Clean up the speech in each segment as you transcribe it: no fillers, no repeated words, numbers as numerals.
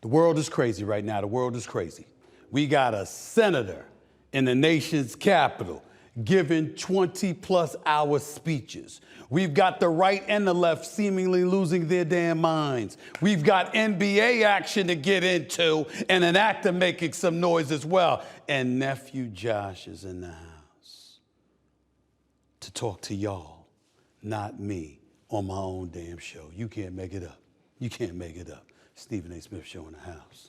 The world is crazy right now. The world is crazy. We got a senator in the nation's capital giving 20-plus hour speeches. We've got the right and the left seemingly losing their damn minds. We've got NBA action to get into and an actor making some noise as well. And Nephew Josh is in the house to talk to y'all, not me, on my own damn show. You can't make it up. You can't make it up. Stephen A. Smith Show in the house.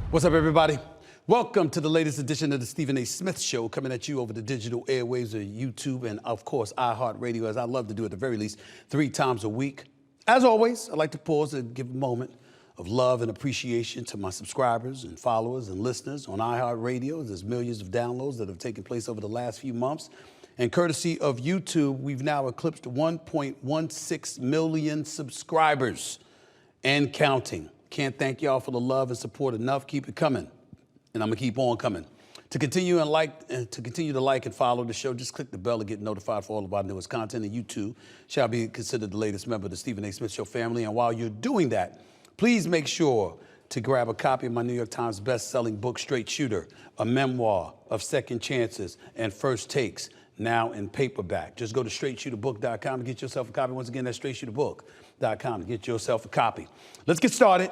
What's up, everybody? Welcome to the latest edition of the Stephen A. Smith Show, coming at you over the digital airwaves of YouTube and, of course, iHeartRadio, as I love to do at the very least 3 times a week. As always, I'd like to pause and give a moment of love and appreciation to my subscribers and followers and listeners on iHeartRadio. There's millions of downloads that have taken place over the last few months. And courtesy of YouTube, we've now eclipsed 1.16 million subscribers and counting. Can't thank y'all for the love and support enough. Keep it coming. And I'm gonna keep on coming. To continue to like and follow the show, just click the bell to get notified for all of our newest content. And you too shall be considered the latest member of the Stephen A. Smith Show family. And while you're doing that, please make sure to grab a copy of my New York Times best-selling book, Straight Shooter, a memoir of second chances and first takes, now in paperback. Just go to straightshooterbook.com to get yourself a copy. Once again, that's straightshooterbook.com to get yourself a copy. Let's get started.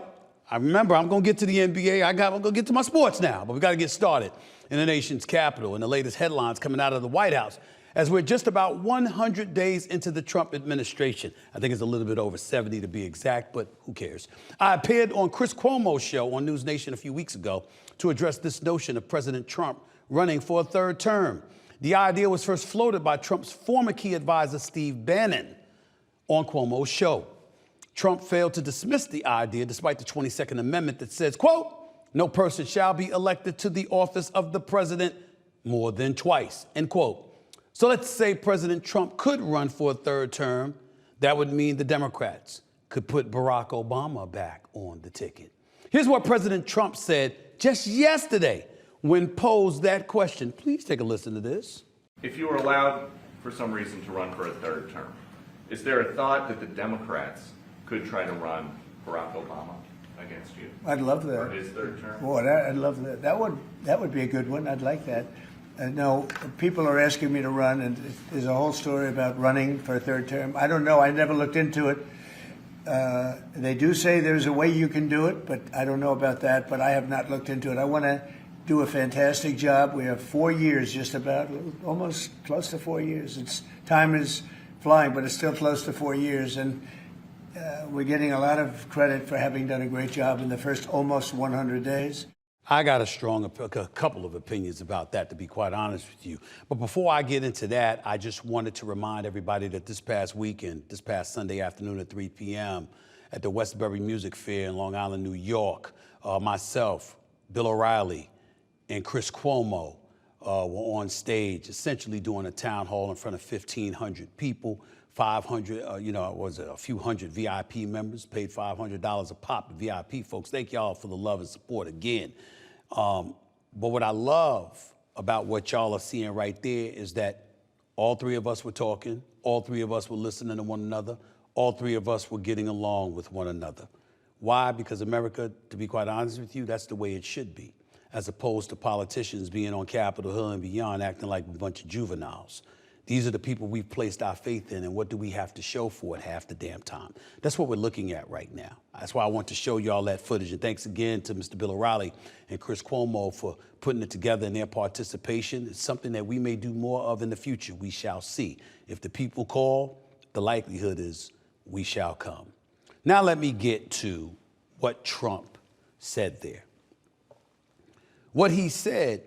I remember I'm going to get to the NBA. I'm going to get to my sports now, but we got to get started in the nation's capital and the latest headlines coming out of the White House, as we're just about 100 days into the Trump administration. I think it's a little bit over 70 to be exact, but who cares? I appeared on Chris Cuomo's show on News Nation a few weeks ago to address this notion of President Trump running for a third term. The idea was first floated by Trump's former key advisor, Steve Bannon, on Cuomo's show. Trump failed to dismiss the idea despite the 22nd Amendment that says, quote, no person shall be elected to the office of the president more than twice, end quote. So let's say President Trump could run for a third term. That would mean the Democrats could put Barack Obama back on the ticket. Here's what President Trump said just yesterday when posed that question. Please take a listen to this. If you were allowed for some reason to run for a third term, is there a thought that the Democrats could try to run Barack Obama against you? I'd love that. For his third term? Boy, I'd love that. That would be a good one. I'd like that. No, people are asking me to run, and there's a whole story about running for a third term. I don't know. I never looked into it. They do say there's a way you can do it, but I don't know about that. But I have not looked into it. I want to do a fantastic job. We have 4 years, just about, almost close to 4 years. Time is flying, but it's still close to 4 years, and we're getting a lot of credit for having done a great job in the first almost 100 days. I got a couple of opinions about that, to be quite honest with you. But before I get into that, I just wanted to remind everybody that this past weekend, this past Sunday afternoon at 3 p.m. at the Westbury Music Fair in Long Island, New York, myself, Bill O'Reilly, and Chris Cuomo were on stage, essentially doing a town hall in front of 1,500 people. 500, a few hundred VIP members, paid $500 a pop to VIP folks. Thank y'all for the love and support again. But what I love about what y'all are seeing right there is that all 3 of us were talking, all 3 of us were listening to one another, all 3 of us were getting along with one another. Why? Because America, to be quite honest with you, that's the way it should be, as opposed to politicians being on Capitol Hill and beyond acting like a bunch of juveniles. These are the people we've placed our faith in, and what do we have to show for it half the damn time? That's what we're looking at right now. That's why I want to show y'all that footage. And thanks again to Mr. Bill O'Reilly and Chris Cuomo for putting it together and their participation. It's something that we may do more of in the future. We shall see. If the people call, the likelihood is we shall come. Now let me get to what Trump said there. What he said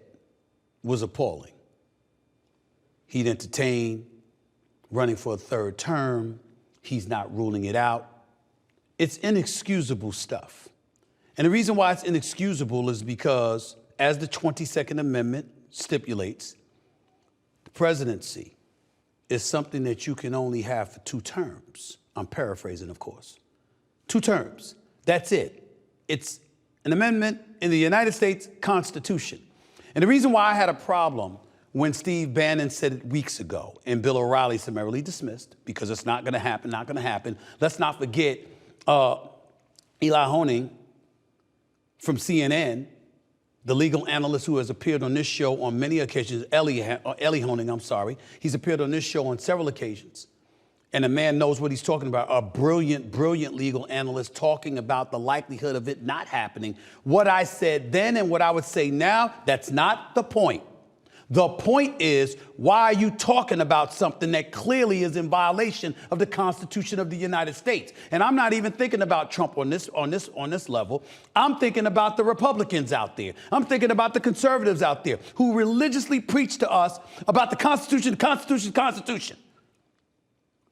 was appalling. He'd entertain running for a third term. He's not ruling it out. It's inexcusable stuff. And the reason why it's inexcusable is because, as the 22nd Amendment stipulates, the presidency is something that you can only have for 2 terms. I'm paraphrasing, of course. 2 terms. That's it. It's an amendment in the United States Constitution. And the reason why I had a problem when Steve Bannon said it weeks ago and Bill O'Reilly summarily dismissed, because it's not going to happen, not going to happen. Let's not forget Eli Honig from CNN, the legal analyst who has appeared on this show on many occasions, Ellie Honig, I'm sorry. He's appeared on this show on several occasions. And the man knows what he's talking about, a brilliant, brilliant legal analyst talking about the likelihood of it not happening. What I said then and what I would say now, that's not the point. The point is, why are you talking about something that clearly is in violation of the Constitution of the United States? And I'm not even thinking about Trump on this level. I'm thinking about the Republicans out there. I'm thinking about the conservatives out there who religiously preach to us about the Constitution, the Constitution, the Constitution.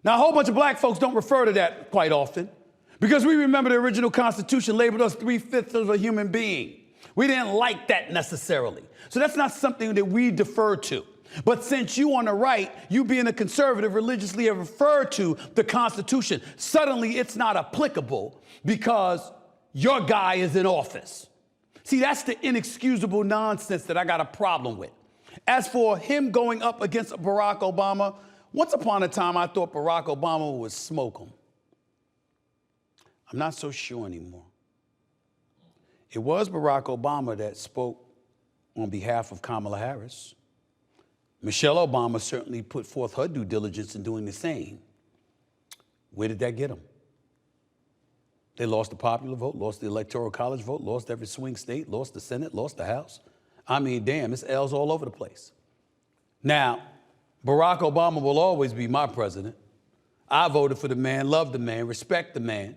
Now, a whole bunch of black folks don't refer to that quite often because we remember the original Constitution labeled us 3/5 of a human being. We didn't like that necessarily. So that's not something that we defer to. But since you on the right, you being a conservative, religiously have referred to the Constitution, suddenly it's not applicable because your guy is in office. See, that's the inexcusable nonsense that I got a problem with. As for him going up against Barack Obama, once upon a time I thought Barack Obama would smoke him. I'm not so sure anymore. It was Barack Obama that spoke on behalf of Kamala Harris. Michelle Obama certainly put forth her due diligence in doing the same. Where did that get them? They lost the popular vote, lost the Electoral College vote, lost every swing state, lost the Senate, lost the House. I mean, damn, it's L's all over the place. Now, Barack Obama will always be my president. I voted for the man, love the man, respect the man.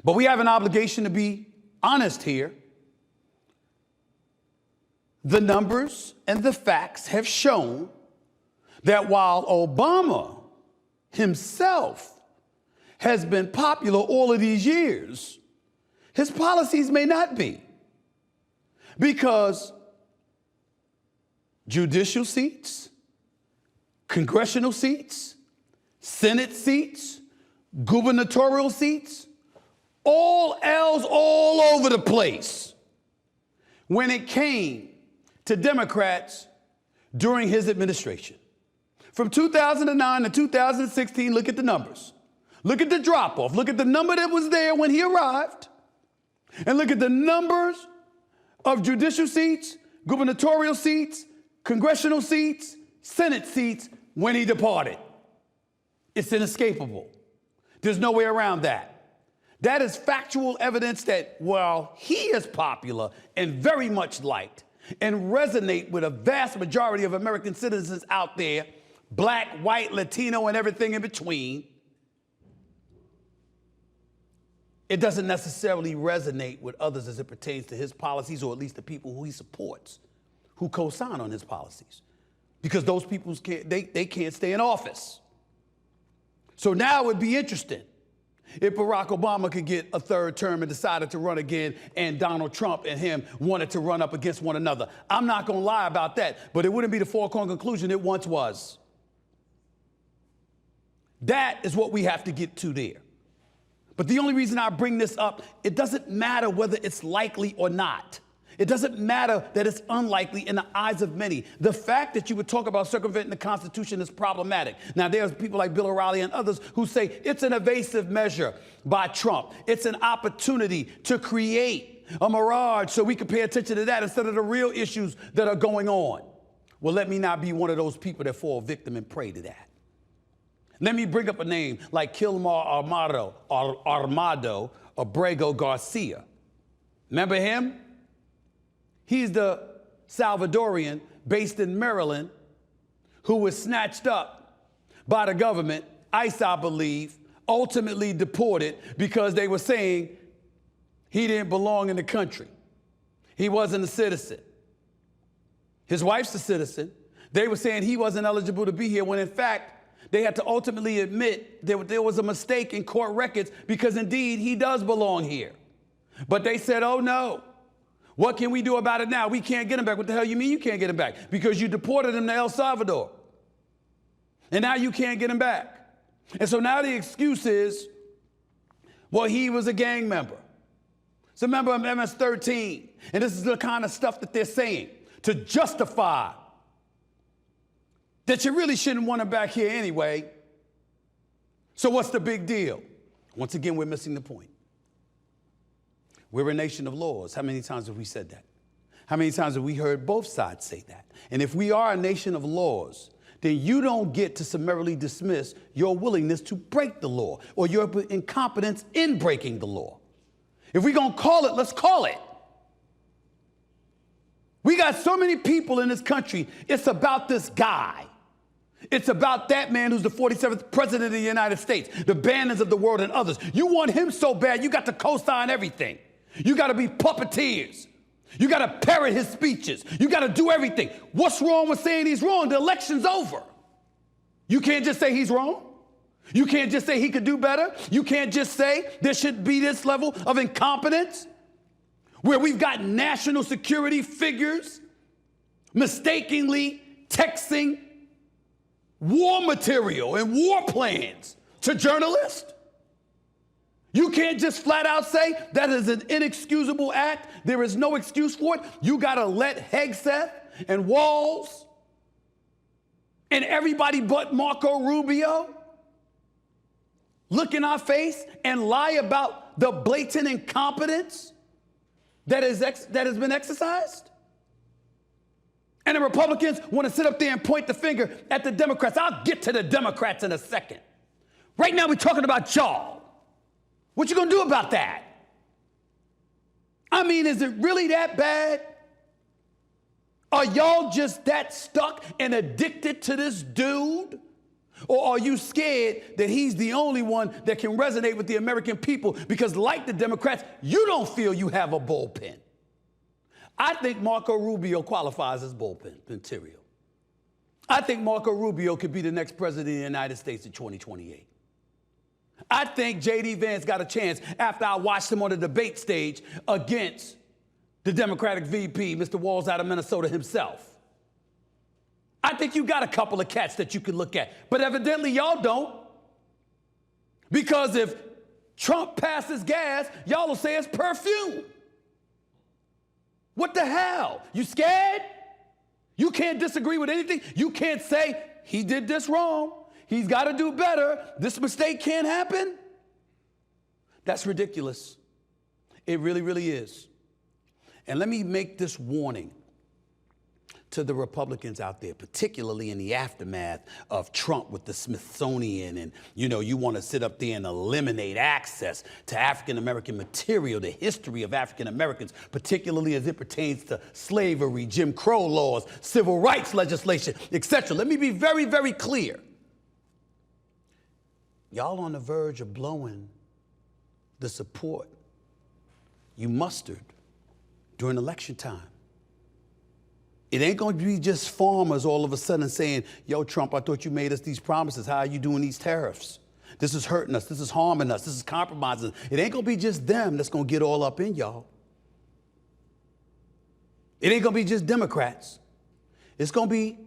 But we have an obligation to be honest here. The numbers and the facts have shown that while Obama himself has been popular all of these years, his policies may not be. Because judicial seats, congressional seats, Senate seats, gubernatorial seats, all L's all over the place when it came to Democrats during his administration. From 2009 to 2016, look at the numbers. Look at the drop-off. Look at the number that was there when he arrived. And look at the numbers of judicial seats, gubernatorial seats, congressional seats, Senate seats when he departed. It's inescapable. There's no way around that. That is factual evidence that while he is popular and very much liked and resonate with a vast majority of American citizens out there, black, white, Latino, and everything in between, it doesn't necessarily resonate with others as it pertains to his policies, or at least the people who he supports, who co-sign on his policies. Because those people they can't stay in office. So now it would be interesting if Barack Obama could get a third term and decided to run again, and Donald Trump and him wanted to run up against one another. I'm not going to lie about that, but it wouldn't be the foregone conclusion it once was. That is what we have to get to there. But the only reason I bring this up, it doesn't matter whether it's likely or not. It doesn't matter that it's unlikely in the eyes of many. The fact that you would talk about circumventing the Constitution is problematic. Now, there's people like Bill O'Reilly and others who say it's an evasive measure by Trump. It's an opportunity to create a mirage so we can pay attention to that instead of the real issues that are going on. Well, let me not be one of those people that fall victim and prey to that. Let me bring up a name like Kilmar Armado Abrego Garcia. Remember him? He's the Salvadorian based in Maryland who was snatched up by the government, ICE, I believe, ultimately deported because they were saying he didn't belong in the country. He wasn't a citizen. His wife's a citizen. They were saying he wasn't eligible to be here when, in fact, they had to ultimately admit that there was a mistake in court records because, indeed, he does belong here. But they said, oh, no. What can we do about it now? We can't get him back. What the hell you mean you can't get him back? Because you deported him to El Salvador. And now you can't get him back. And so now the excuse is, well, he was a gang member. It's a member of MS-13. And this is the kind of stuff that they're saying. to justify that you really shouldn't want him back here anyway. So what's the big deal? Once again, we're missing the point. We're a nation of laws. How many times have we said that? How many times have we heard both sides say that? And if we are a nation of laws, then you don't get to summarily dismiss your willingness to break the law or your incompetence in breaking the law. If we're going to call it, let's call it. We got so many people in this country, it's about this guy. It's about that man who's the 47th president of the United States, the Bannons of the world and others. You want him so bad, you got to co-sign everything. You got to be puppeteers. You got to parrot his speeches. You got to do everything. What's wrong with saying he's wrong? The election's over. You can't just say he's wrong. You can't just say he could do better. You can't just say there should be this level of incompetence where we've got national security figures mistakenly texting war material and war plans to journalists. You can't just flat out say that is an inexcusable act. There is no excuse for it. You got to let Hegseth and Walls and everybody but Marco Rubio look in our face and lie about the blatant incompetence that has been exercised. And the Republicans want to sit up there and point the finger at the Democrats. I'll get to the Democrats in a second. Right now we're talking about y'all. What you gonna do about that? I mean, is it really that bad? Are y'all just that stuck and addicted to this dude? Or are you scared that he's the only one that can resonate with the American people because, like the Democrats, you don't feel you have a bullpen? I think Marco Rubio qualifies as bullpen material. I think Marco Rubio could be the next president of the United States in 2028. I think J.D. Vance got a chance after I watched him on the debate stage against the Democratic VP, Mr. Walls out of Minnesota himself. I think you got a couple of cats that you can look at, but evidently y'all don't. Because if Trump passes gas, y'all will say it's perfume. What the hell? You scared? You can't disagree with anything. You can't say he did this wrong. He's got to do better. This mistake can't happen. That's ridiculous. It really, really is. And let me make this warning to the Republicans out there, particularly in the aftermath of Trump with the Smithsonian and, you want to sit up there and eliminate access to African-American material, the history of African Americans, particularly as it pertains to slavery, Jim Crow laws, civil rights legislation, etc. Let me be very, very clear. Y'all on the verge of blowing the support you mustered during election time. It ain't going to be just farmers all of a sudden saying, yo, Trump, I thought you made us these promises. How are you doing these tariffs? This is hurting us. This is harming us. This is compromising us. It ain't going to be just them that's going to get all up in y'all. It ain't going to be just Democrats. It's going to be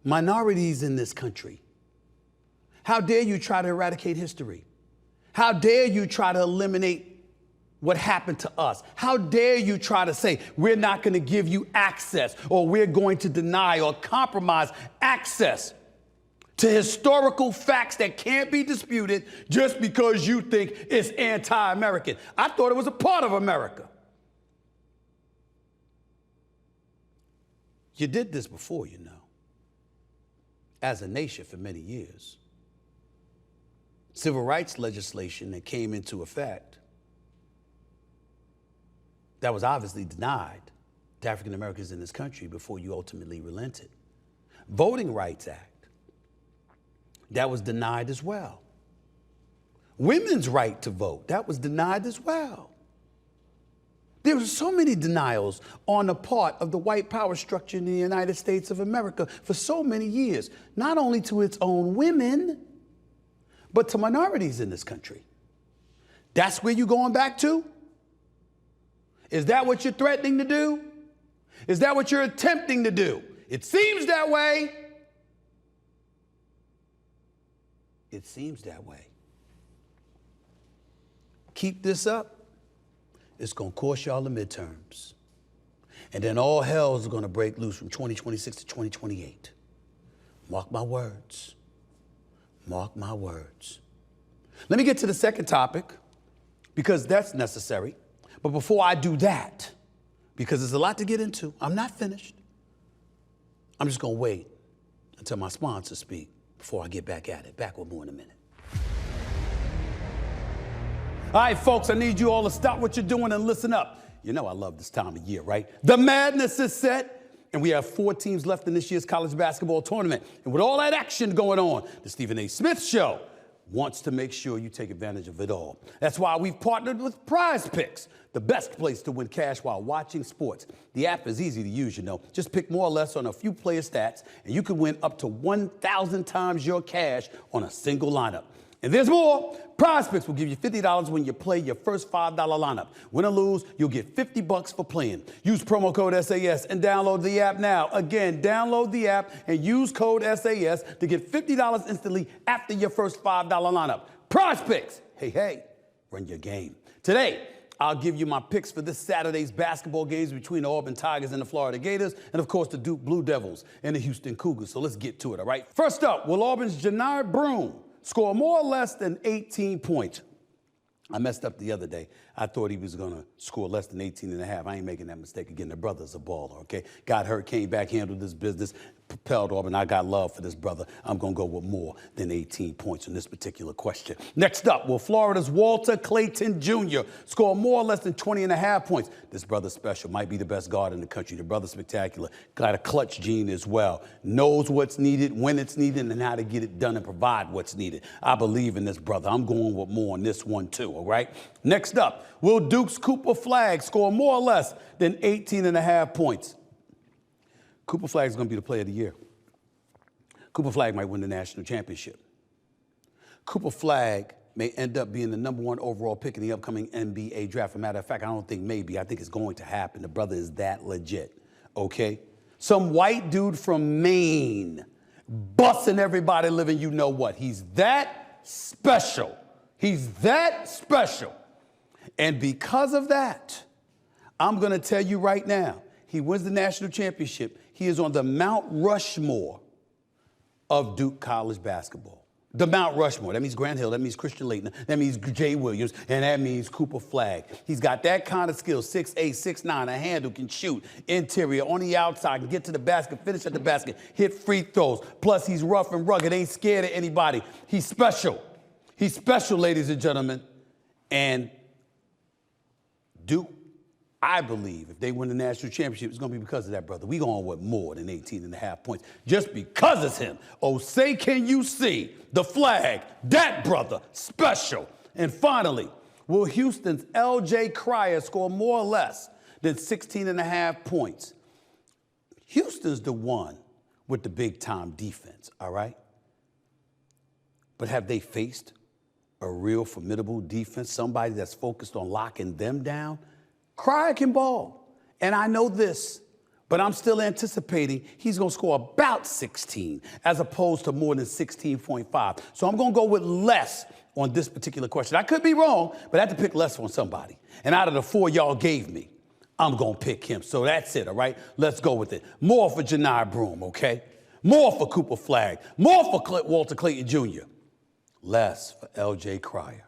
minorities in this country. How dare you try to eradicate history? How dare you try to eliminate what happened to us? How dare you try to say we're not going to give you access or we're going to deny or compromise access to historical facts that can't be disputed just because you think it's anti-American? I thought it was a part of America. You did this before, as a nation for many years. Civil rights legislation that came into effect that was obviously denied to African Americans in this country before you ultimately relented. Voting Rights Act, that was denied as well. Women's right to vote, that was denied as well. There were so many denials on the part of the white power structure in the United States of America for so many years, not only to its own women, but to minorities in this country. That's where you're going back to? Is that what you're threatening to do? Is that what you're attempting to do? It seems that way. It seems that way. Keep this up, it's going to cost y'all the midterms. And then all hell is going to break loose from 2026 to 2028. Mark my words. Mark my words. Let me get to the second topic, because that's necessary. But before I do that, because there's a lot to get into, I'm not finished. I'm just going to wait until my sponsors speak before I get back at it. Back with more in a minute. All right, folks, I need you all to stop what you're doing and listen up. You know I love this time of year, right? The madness is set, and we have 4 teams left in this year's college basketball tournament. And with all that action going on, the Stephen A. Smith Show wants to make sure you take advantage of it all. That's why we've partnered with Prize Picks, the best place to win cash while watching sports. The app is easy to use, you know. Just pick more or less on a few player stats, and you can win up to 1,000 times your cash on a single lineup. And there's more. Prize Picks will give you $50 when you play your first $5 lineup. Win or lose, you'll get $50 for playing. Use promo code SAS and download the app now. Again, download the app and use code SAS to get $50 instantly after your first $5 lineup. Prize Picks. Hey, run your game. Today, I'll give you my picks for this Saturday's basketball games between the Auburn Tigers and the Florida Gators, and of course the Duke Blue Devils and the Houston Cougars. So let's get to it, all right? First up, will Auburn's Janiah Broome score more or less than 18 points? I messed up the other day. I thought he was going to score less than 18 and a half. I ain't making that mistake again. The brother's a baller, okay? Got hurt, came back, handled his business, propelled Auburn. I got love for this brother. I'm going to go with more than 18 points in this particular question. Next up, will Florida's Walter Clayton Jr. score more or less than 20 and a half points? This brother's special. Might be the best guard in the country. The brother's spectacular. Got a clutch gene as well. Knows what's needed, when it's needed, and how to get it done and provide what's needed. I believe in this brother. I'm going with more on this one too, all right? Next up, will Duke's Cooper Flagg score more or less than 18 and a half points? Cooper Flagg is going to be the player of the year. Cooper Flagg might win the national championship. Cooper Flagg may end up being the #1 overall pick in the upcoming NBA draft. As a matter of fact, I don't think maybe. I think it's going to happen. The brother is that legit, okay? Some white dude from Maine busting everybody living you know what. He's that special. He's that special. And because of that, I'm going to tell you right now, he wins the national championship. He is on the Mount Rushmore of Duke college basketball. The Mount Rushmore. That means Grant Hill. That means Christian Laettner. That means Jay Williams. And that means Cooper Flagg. He's got that kind of skill. 6'8", 6'9", a handle, can shoot, interior, on the outside, can get to the basket, finish at the basket, hit free throws. Plus, he's rough and rugged, ain't scared of anybody. He's special. He's special, ladies and gentlemen. And Duke, I believe, if they win the national championship, it's going to be because of that brother. We going with more than 18 and a half points just because it's him. Oh, say can you see the flag, that brother, special. And finally, will Houston's L.J. Cryer score more or less than 16 and a half points? Houston's the one with the big-time defense, all right? But have they faced a real formidable defense, somebody that's focused on locking them down? Cryer can ball, and I know this, but I'm still anticipating he's going to score about 16 as opposed to more than 16.5. So I'm going to go with less on this particular question. I could be wrong, but I have to pick less on somebody. And out of the 4 y'all gave me, I'm going to pick him. So that's it, all right? Let's go with it. More for Janiah Broome, okay? More for Cooper Flagg. More for Walter Clayton Jr. Less for L.J. Cryer.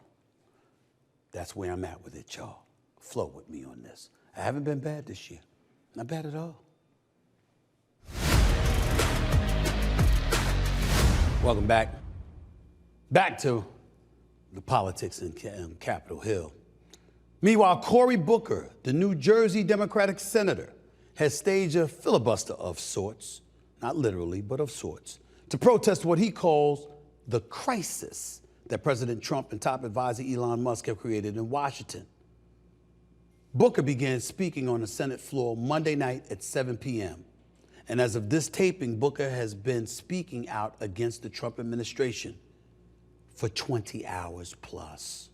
That's where I'm at with it, y'all. Flow with me on this. I haven't been bad this year. Not bad at all. Welcome back. Back to the politics in Capitol Hill. Meanwhile, Cory Booker, the New Jersey Democratic senator, has staged a filibuster of sorts, not literally, but of sorts, to protest what he calls the crisis that President Trump and top advisor Elon Musk have created in Washington. Booker began speaking on the Senate floor Monday night at 7 p.m. And as of this taping, Booker has been speaking out against the Trump administration for 20 hours plus.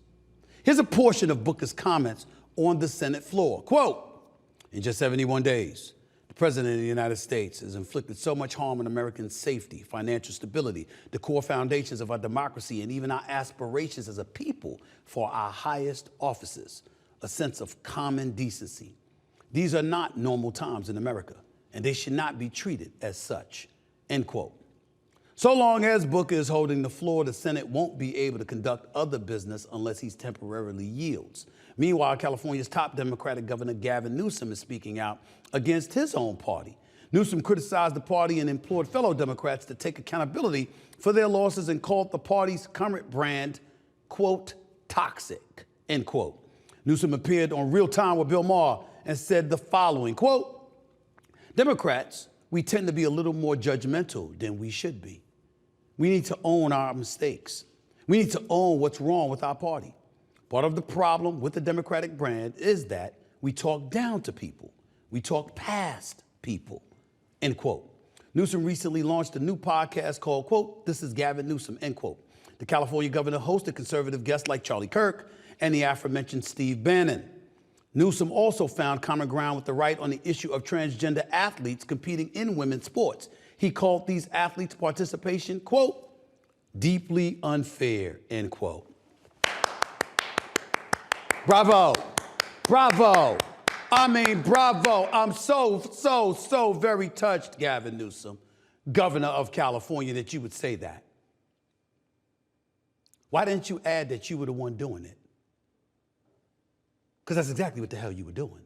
Here's a portion of Booker's comments on the Senate floor. Quote, in just 71 days, the President of the United States has inflicted so much harm on American safety, financial stability, the core foundations of our democracy, and even our aspirations as a people for our highest offices, a sense of common decency, These are not normal times in America, and they should not be treated as such, end quote. So long as Booker is holding the floor, the Senate won't be able to conduct other business unless he temporarily yields. Meanwhile, California's top Democratic Governor Gavin Newsom is speaking out against his own party. Newsom criticized the party and implored fellow Democrats to take accountability for their losses and called the party's current brand, quote, toxic, end quote. Newsom appeared on Real Time with Bill Maher and said the following, quote, Democrats, we tend to be a little more judgmental than we should be. We need to own our mistakes. We need to own what's wrong with our party. Part of the problem with the Democratic brand is that we talk down to people. We talk past people, end quote. Newsom recently launched a new podcast called, quote, This is Gavin Newsom, end quote. The California governor hosted conservative guests like Charlie Kirk and the aforementioned Steve Bannon. Newsom also found common ground with the right on the issue of transgender athletes competing in women's sports. He called these athletes' participation, quote, deeply unfair, end quote. Bravo, bravo. I mean, bravo. I'm so very touched, Gavin Newsom, governor of California, that you would say that. Why didn't you add that you were the one doing it? Because that's exactly what the hell you were doing.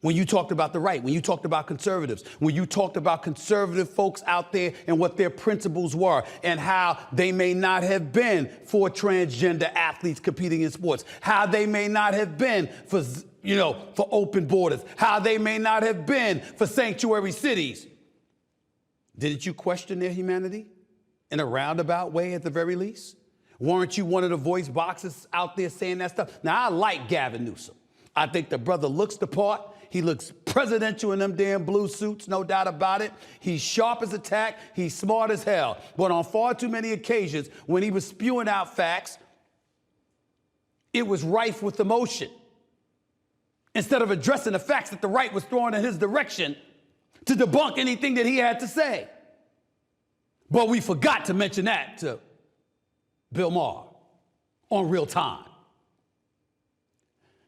When you talked about the right, when you talked about conservatives, when you talked about conservative folks out there and what their principles were and how they may not have been for transgender athletes competing in sports, how they may not have been for, for open borders, how they may not have been for sanctuary cities. Didn't you question their humanity in a roundabout way at the very least? Weren't you one of the voice boxes out there saying that stuff? Now, I like Gavin Newsom. I think the brother looks the part. He looks presidential in them damn blue suits, no doubt about it. He's sharp as a tack. He's smart as hell. But on far too many occasions, when he was spewing out facts, it was rife with emotion. Instead of addressing the facts that the right was throwing in his direction to debunk anything that he had to say. But we forgot to mention that to Bill Maher on Real Time.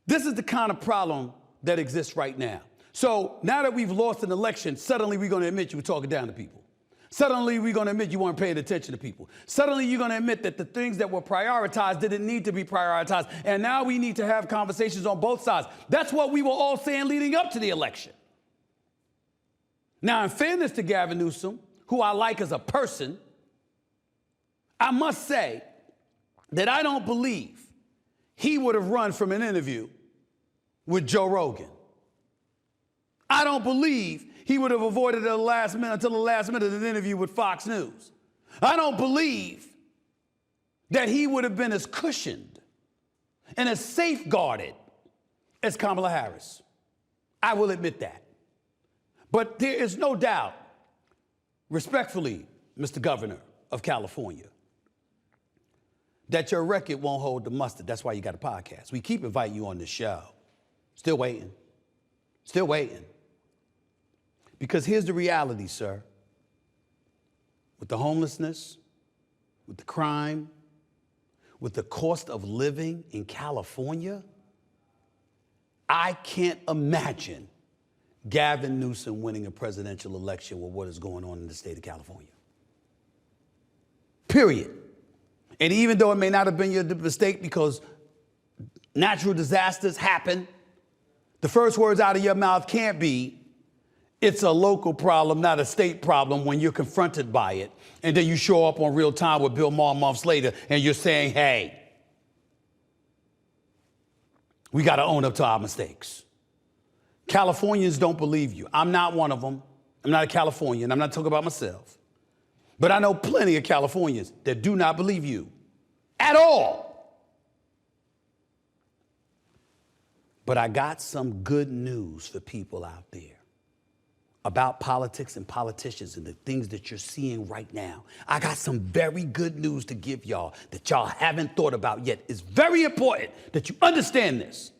This is the kind of problem that exists right now. So now that we've lost an election, suddenly we're going to admit you were talking down to people. Suddenly we're going to admit you weren't paying attention to people. Suddenly you're going to admit that the things that were prioritized didn't need to be prioritized. And now we need to have conversations on both sides. That's what we were all saying leading up to the election. Now, in fairness to Gavin Newsom, who I like as a person, I must say that I don't believe he would have run from an interview with Joe Rogan. I don't believe he would have avoided until the last minute of an interview with Fox News. I don't believe that he would have been as cushioned and as safeguarded as Kamala Harris. I will admit that. But there is no doubt, respectfully, Mr. Governor of California, that your record won't hold the mustard. That's why you got a podcast. We keep inviting you on this show. Still waiting. Still waiting. Because here's the reality, sir. With the homelessness, with the crime, with the cost of living in California, I can't imagine Gavin Newsom winning a presidential election with what is going on in the state of California. Period. And even though it may not have been your mistake because natural disasters happen, the first words out of your mouth can't be, it's a local problem, not a state problem, when you're confronted by it. And then you show up on Real Time with Bill Maher months later and you're saying, hey, we got to own up to our mistakes. Californians don't believe you. I'm not one of them. I'm not a Californian. I'm not talking about myself. But I know plenty of Californians that do not believe you at all. But I got some good news for people out there about politics and politicians and the things that you're seeing right now. I got some very good news to give y'all that y'all haven't thought about yet. It's very important that you understand this.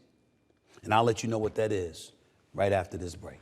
And I'll let you know what that is right after this break.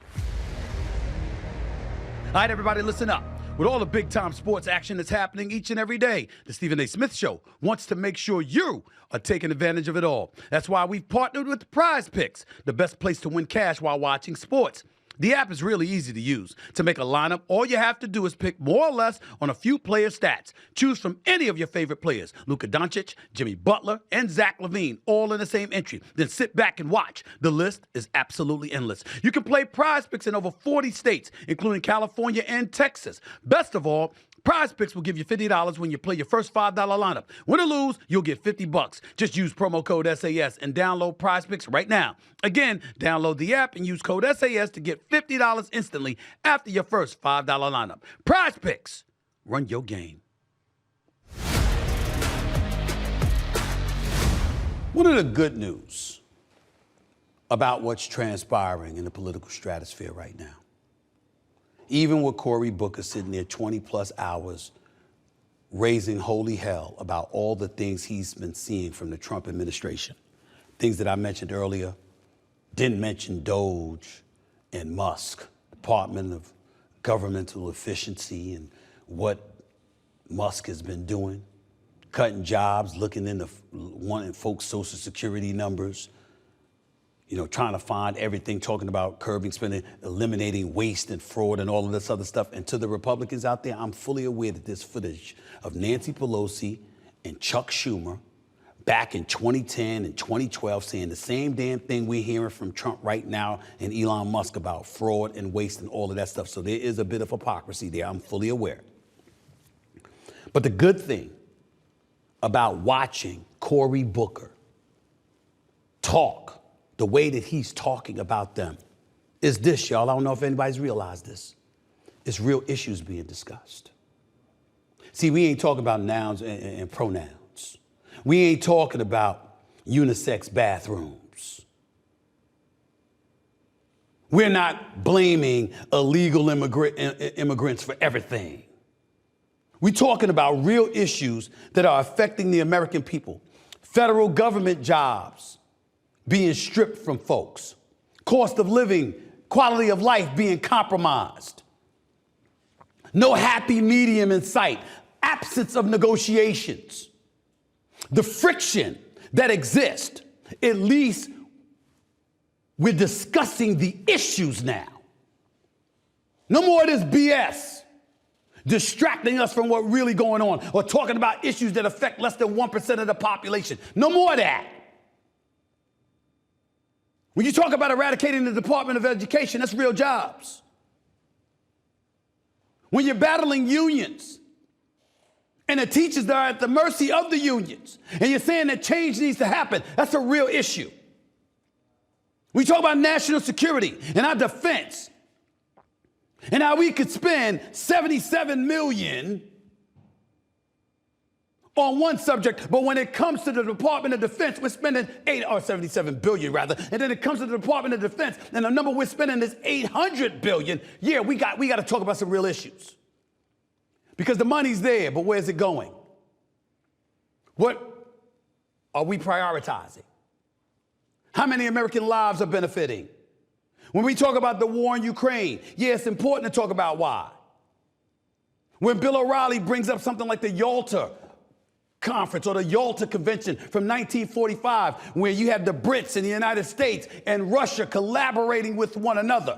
All right, everybody, listen up. With all the big-time sports action that's happening each and every day, the Stephen A. Smith Show wants to make sure you are taking advantage of it all. That's why we've partnered with Prize Picks, the best place to win cash while watching sports. The app is really easy to use. To make a lineup, all you have to do is pick more or less on a few player stats. Choose from any of your favorite players, Luka Doncic, Jimmy Butler, and Zach LaVine, all in the same entry. Then sit back and watch. The list is absolutely endless. You can play Prize Picks in over 40 states, including California and Texas. Best of all, Prize Picks will give you $50 when you play your first $5 lineup. Win or lose, you'll get $50. Just use promo code SAS and download Prize Picks right now. Again, download the app and use code SAS to get $50 instantly after your first $5 lineup. Prize Picks, run your game. One of the good news about what's transpiring in the political stratosphere right now, even with Cory Booker sitting there 20-plus hours raising holy hell about all the things he's been seeing from the Trump administration, things that I mentioned earlier, didn't mention Doge and Musk, Department of Governmental Efficiency, and what Musk has been doing, cutting jobs, looking into wanting folks' Social Security numbers, trying to find everything, talking about curbing spending, eliminating waste and fraud and all of this other stuff. And to the Republicans out there, I'm fully aware that there's footage of Nancy Pelosi and Chuck Schumer back in 2010 and 2012 saying the same damn thing we're hearing from Trump right now and Elon Musk about fraud and waste and all of that stuff. So there is a bit of hypocrisy there. I'm fully aware. But the good thing about watching Cory Booker talk the way that he's talking about them is this, y'all. I don't know if anybody's realized this. It's real issues being discussed. See, we ain't talking about nouns and pronouns. We ain't talking about unisex bathrooms. We're not blaming illegal immigrants for everything. We're talking about real issues that are affecting the American people. Federal government jobs being stripped from folks, cost of living, quality of life being compromised, no happy medium in sight, absence of negotiations, the friction that exists. At least we're discussing the issues now. No more of this BS distracting us from what's really going on or talking about issues that affect less than 1% of the population. No more of that. When you talk about eradicating the Department of Education, that's real jobs. When you're battling unions and the teachers that are at the mercy of the unions and you're saying that change needs to happen, that's a real issue. We talk about national security and our defense and how we could spend $77 million on one subject, but when it comes to the Department of Defense, we're spending $77 billion rather, and then it comes to the Department of Defense, and the number we're spending is $800 billion. Yeah, we got to talk about some real issues, because the money's there, but where's it going? What are we prioritizing? How many American lives are benefiting? When we talk about the war in Ukraine, yeah, it's important to talk about why. When Bill O'Reilly brings up something like the Yalta Conference or the Yalta Convention from 1945, where you have the Brits and the United States and Russia collaborating with one another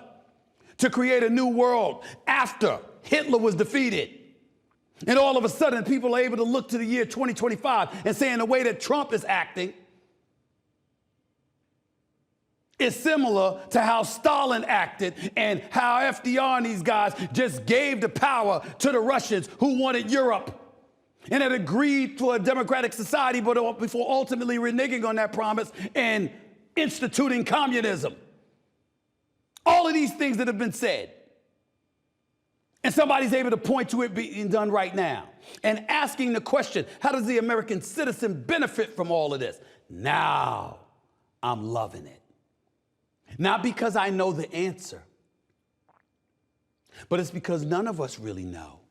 to create a new world after Hitler was defeated. And all of a sudden, people are able to look to the year 2025 and saying the way that Trump is acting is similar to how Stalin acted and how FDR and these guys just gave the power to the Russians who wanted Europe and had agreed to a democratic society, but before ultimately reneging on that promise and instituting communism. All of these things that have been said. And somebody's able to point to it being done right now and asking the question, how does the American citizen benefit from all of this? Now I'm loving it. Not because I know the answer, but it's because none of us really know.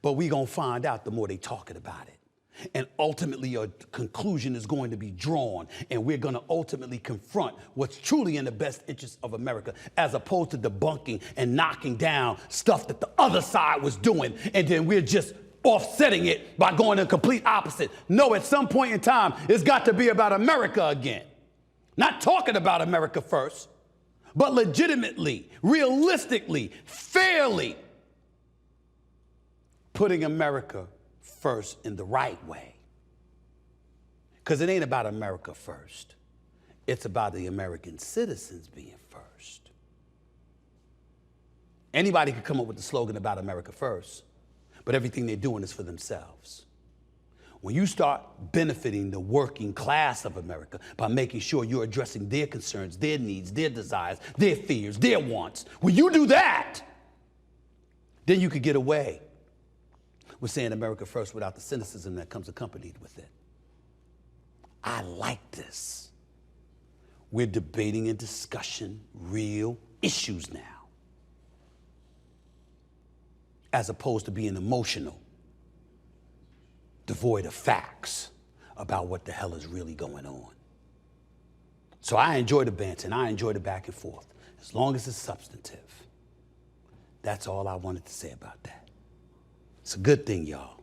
But we gonna find out the more they talking about it. And ultimately, a conclusion is going to be drawn, and we're going to ultimately confront what's truly in the best interest of America, as opposed to debunking and knocking down stuff that the other side was doing, and then we're just offsetting it by going the complete opposite. No, at some point in time, it's got to be about America again. Not talking about America first, but legitimately, realistically, fairly putting America first in the right way. Because it ain't about America first. It's about the American citizens being first. Anybody could come up with the slogan about America first, but everything they're doing is for themselves. When you start benefiting the working class of America by making sure you're addressing their concerns, their needs, their desires, their fears, their wants, when you do that, then you could get away with saying America first without the cynicism that comes accompanied with it. I like this. We're debating and discussing real issues now, as opposed to being emotional, devoid of facts about what the hell is really going on. So I enjoy the banter and I enjoy the back and forth, as long as it's substantive. That's all I wanted to say about that. It's a good thing, y'all.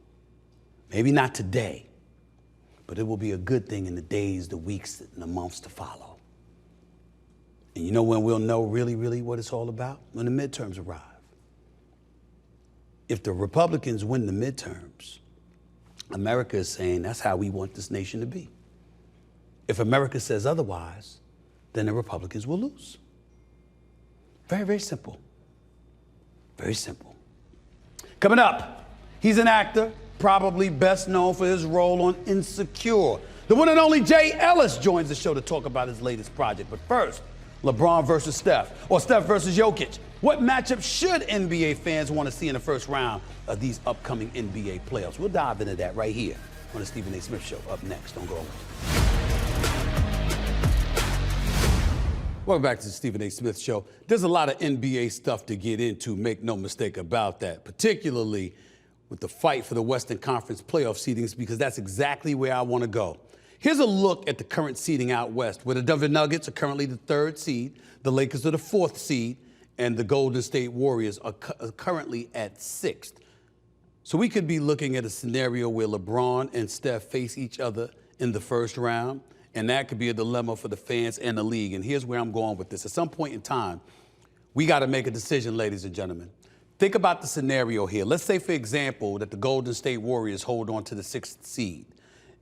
Maybe not today, but it will be a good thing in the days, the weeks, and the months to follow. And you know when we'll know really, really what it's all about? When the midterms arrive. If the Republicans win the midterms, America is saying that's how we want this nation to be. If America says otherwise, then the Republicans will lose. Very, very simple. Very simple. Coming up, he's an actor, probably best known for his role on Insecure. The one and only Jay Ellis joins the show to talk about his latest project. But first, LeBron versus Steph, or Steph versus Jokic. What matchup should NBA fans want to see in the first round of these upcoming NBA playoffs? We'll dive into that right here on the Stephen A. Smith Show. Up next, don't go away. Welcome back to the Stephen A. Smith Show. There's a lot of NBA stuff to get into, make no mistake about that, particularly with the fight for the Western Conference playoff seedings, because that's exactly where I want to go. Here's a look at the current seeding out west, where the Denver Nuggets are currently the 3rd seed, the Lakers are the 4th seed, and the Golden State Warriors are currently at 6th. So we could be looking at a scenario where LeBron and Steph face each other in the first round, and that could be a dilemma for the fans and the league. And here's where I'm going with this. At some point in time, we got to make a decision, ladies and gentlemen. Think about the scenario here. Let's say, for example, that the Golden State Warriors hold on to the 6th seed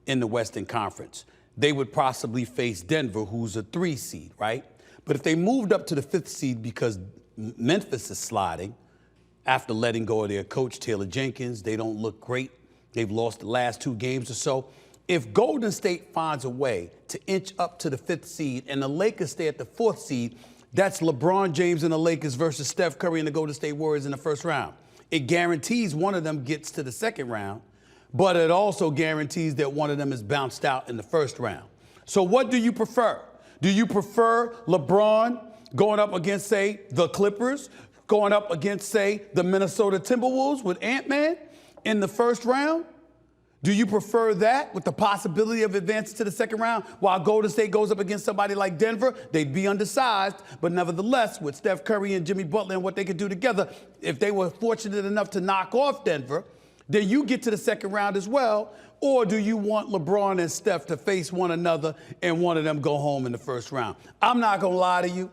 in the Western Conference. They would possibly face Denver, who's a 3 seed, right? But if they moved up to the 5th seed because Memphis is sliding after letting go of their coach, Taylor Jenkins, they don't look great. They've lost the last 2 games or so. If Golden State finds a way to inch up to the 5th seed and the Lakers stay at the 4th seed, that's LeBron James and the Lakers versus Steph Curry and the Golden State Warriors in the first round. It guarantees one of them gets to the second round, but it also guarantees that one of them is bounced out in the first round. So what do you prefer? Do you prefer LeBron going up against, say, the Clippers, going up against, say, the Minnesota Timberwolves with Ant-Man in the first round? Do you prefer that with the possibility of advancing to the second round while Golden State goes up against somebody like Denver? They'd be undersized, but nevertheless, with Steph Curry and Jimmy Butler and what they could do together, if they were fortunate enough to knock off Denver, then you get to the second round as well. Or do you want LeBron and Steph to face one another and one of them go home in the first round? I'm not going to lie to you.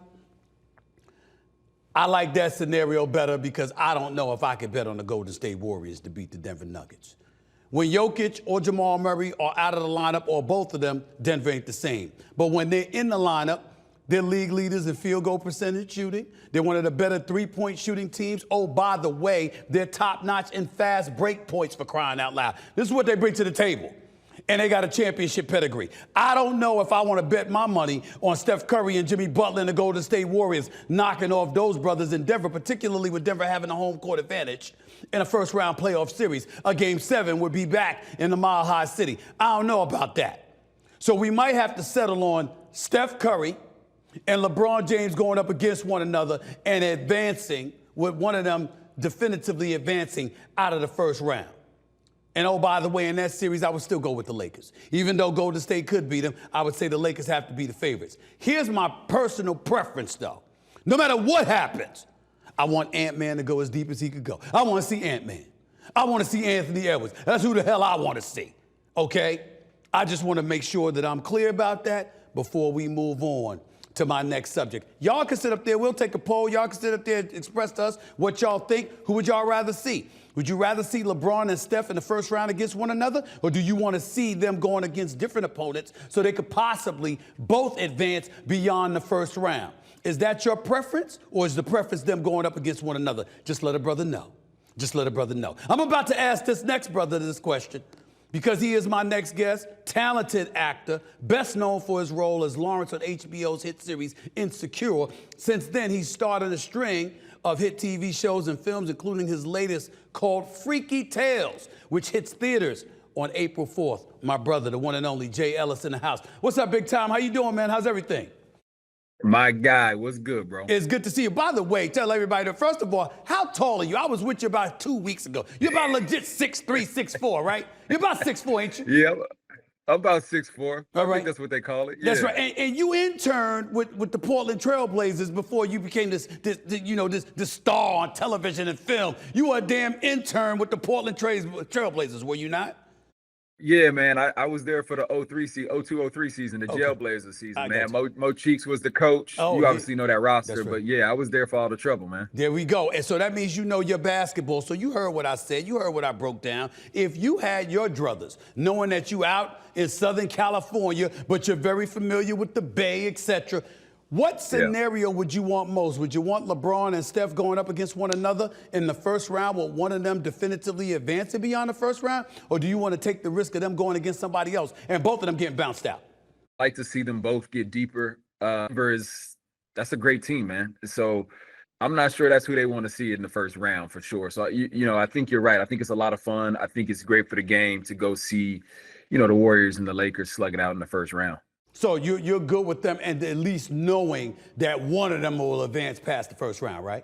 I like that scenario better because I don't know if I could bet on the Golden State Warriors to beat the Denver Nuggets. When Jokic or Jamal Murray are out of the lineup, or both of them, Denver ain't the same. But when they're in the lineup, they're league leaders in field goal percentage shooting. They're one of the better three-point shooting teams. Oh, by the way, they're top-notch in fast break points, for crying out loud. This is what they bring to the table. And they got a championship pedigree. I don't know if I want to bet my money on Steph Curry and Jimmy Butler and the Golden State Warriors knocking off those brothers in Denver, particularly with Denver having a home court advantage in a first-round playoff series. A Game 7 would be back in the Mile High City. I don't know about that. So we might have to settle on Steph Curry and LeBron James going up against one another and advancing, with one of them definitively advancing out of the first round. And oh, by the way, in that series, I would still go with the Lakers. Even though Golden State could beat them, I would say the Lakers have to be the favorites. Here's my personal preference, though. No matter what happens, I want Ant-Man to go as deep as he could go. I want to see Ant-Man. I want to see Anthony Edwards. That's who the hell I want to see, okay? I just want to make sure that I'm clear about that before we move on to my next subject. Y'all can sit up there. We'll take a poll. Y'all can sit up there and express to us what y'all think. Who would y'all rather see? Would you rather see LeBron and Steph in the first round against one another? Or do you want to see them going against different opponents so they could possibly both advance beyond the first round? Is that your preference? Or is the preference them going up against one another? Just let a brother know. Just let a brother know. I'm about to ask this next brother this question because he is my next guest, talented actor, best known for his role as Lawrence on HBO's hit series Insecure. Since then, he's starred in a string of hit TV shows and films, including his latest called Freaky Tales, which hits theaters on April 4th. My brother, the one and only Jay Ellis in the house. What's up, big time? How you doing, man? How's everything? My guy, what's good, bro? It's good to see you. By the way, tell everybody that, first of all, how tall are you? I was with you about 2 weeks ago. You're about legit 6'3", 6'4", right? You're about 6'4", ain't you? Yeah, I'm about 6'4". All I right. think that's what they call it. That's Yeah. right. And you interned with the Portland Trailblazers before you became this star on television and film. You were a damn intern with the Portland Trailblazers, were you not? Yeah, man. I was there for the 02-03 season, the Jailblazers season, man. Mo Cheeks was the coach. Oh, you obviously know that roster, That's right. but yeah, I was there for all the trouble, man. There we go. And so that means you know your basketball. So you heard what I said. You heard what I broke down. If you had your druthers, knowing that you out in Southern California, but you're very familiar with the Bay, etc., what scenario would you want most? Would you want LeBron and Steph going up against one another in the first round with one of them definitively advancing beyond the first round? Or do you want to take the risk of them going against somebody else and both of them getting bounced out? I like to see them both get deeper. That's a great team, man. So I'm not sure that's who they want to see in the first round for sure. So, I think you're right. I think it's a lot of fun. I think it's great for the game to go see, the Warriors and the Lakers slug it out in the first round. So you're good with them and at least knowing that one of them will advance past the first round, right?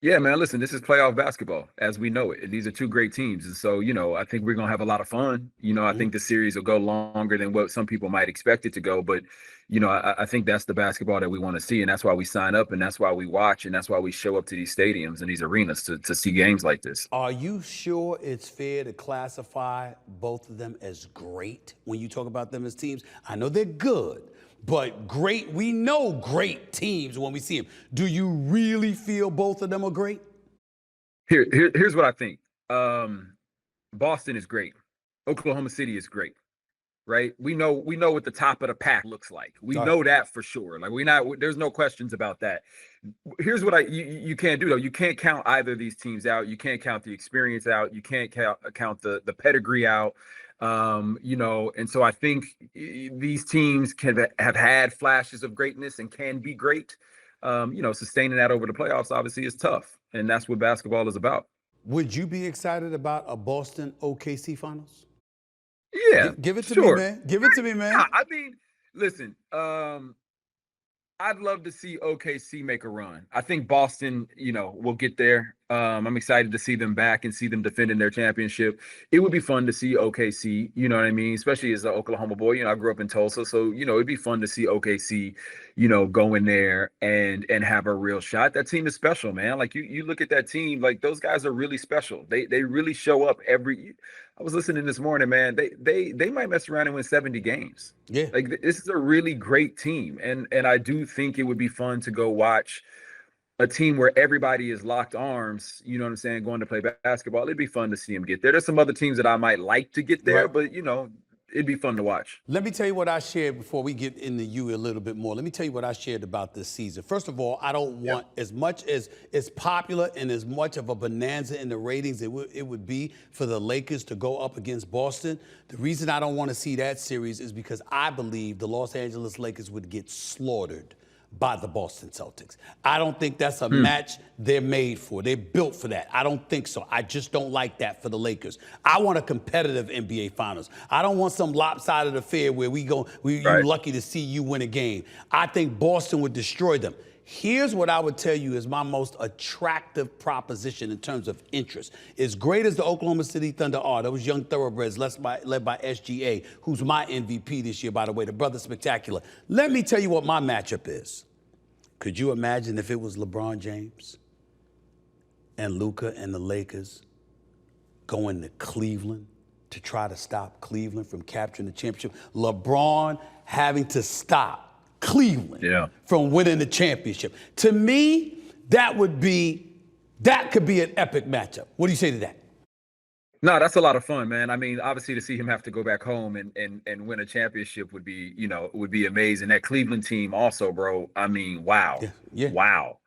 Yeah, man, listen, this is playoff basketball as we know it. These are two great teams. And so, I think we're going to have a lot of fun. I think the series will go longer than what some people might expect it to go. But, I think that's the basketball that we want to see. And that's why we sign up and that's why we watch and that's why we show up to these stadiums and these arenas to see games like this. Are you sure it's fair to classify both of them as great when you talk about them as teams? I know they're good. But great, we know great teams when we see them. Do you really feel both of them are great? Here's what I think. Boston is great. Oklahoma City is great, right? We know what the top of the pack looks like. We know that for sure. Like there's no questions about that. Here's what you can't do though. You can't count either of these teams out. You can't count the experience out. You can't count the pedigree out. And so I think these teams have had flashes of greatness and can be great. Sustaining that over the playoffs obviously is tough, and that's what basketball is about. Would you be excited about a Boston OKC finals? Yeah, give it to sure. me, man. Give it to me, man. I mean, listen, I'd love to see OKC make a run. I think Boston, will get there. I'm excited to see them back and see them defending their championship. It would be fun to see OKC, you know what I mean? Especially as an Oklahoma boy, I grew up in Tulsa. So, it'd be fun to see OKC, go in there and have a real shot. That team is special, man. Like you look at that team, like those guys are really special. They really show up I was listening this morning, man. They might mess around and win 70 games. Yeah. Like this is a really great team. And I do think it would be fun to go watch a team where everybody is locked arms, you know what I'm saying, going to play basketball. It'd be fun to see them get there. There's some other teams that I might like to get there, but, it'd be fun to watch. Let me tell you what I shared before we get into you a little bit more. Let me tell you what I shared about this season. First of all, I don't want as much as it's popular and as much of a bonanza in the ratings it would be for the Lakers to go up against Boston. The reason I don't want to see that series is because I believe the Los Angeles Lakers would get slaughtered by the Boston Celtics. I don't think that's a match they're made for. They're built for that. I don't think so. I just don't like that for the Lakers. I want a competitive NBA Finals. I don't want some lopsided affair where you're lucky to see you win a game. I think Boston would destroy them. Here's what I would tell you is my most attractive proposition in terms of interest. As great as the Oklahoma City Thunder are, those young thoroughbreds led by SGA, who's my MVP this year, by the way, the brother spectacular. Let me tell you what my matchup is. Could you imagine if it was LeBron James and Luka and the Lakers going to Cleveland to try to stop Cleveland from capturing the championship? LeBron having to stop Cleveland from winning the championship. To me, that could be an epic matchup. What do you say to that? No, that's a lot of fun, man. I mean, obviously to see him have to go back home and win a championship would be, would be amazing. That Cleveland team also, bro. I mean, wow. Yeah. Wow.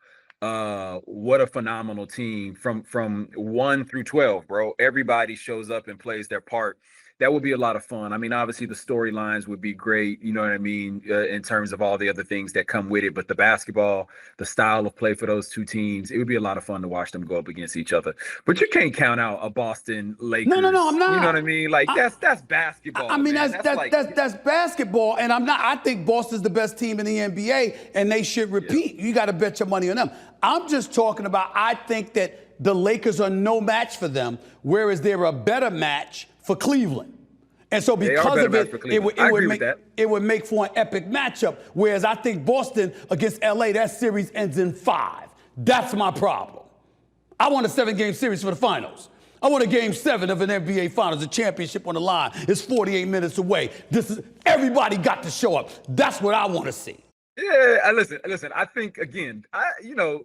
What a phenomenal team from 1 through 12, bro. Everybody shows up and plays their part. That would be a lot of fun. I mean, obviously the storylines would be great, you know what I mean, in terms of all the other things that come with it. But the basketball, the style of play for those two teams, it would be a lot of fun to watch them go up against each other. But you can't count out a Boston Lakers. No, I'm not. You know what I mean? Like that's basketball. I mean, man. that's basketball, and I'm not. I think Boston's the best team in the NBA, and they should repeat. You got to bet your money on them. I'm just talking about. I think that the Lakers are no match for them, whereas they're a better match for Cleveland. And so because of it would make for an epic matchup. Whereas I think Boston against LA, that series ends in 5. That's my problem. I want a 7-game series for the finals. I want a game 7 of an NBA Finals, a championship on the line. It's 48 minutes away. Everybody got to show up. That's what I want to see. Yeah, listen. I think again,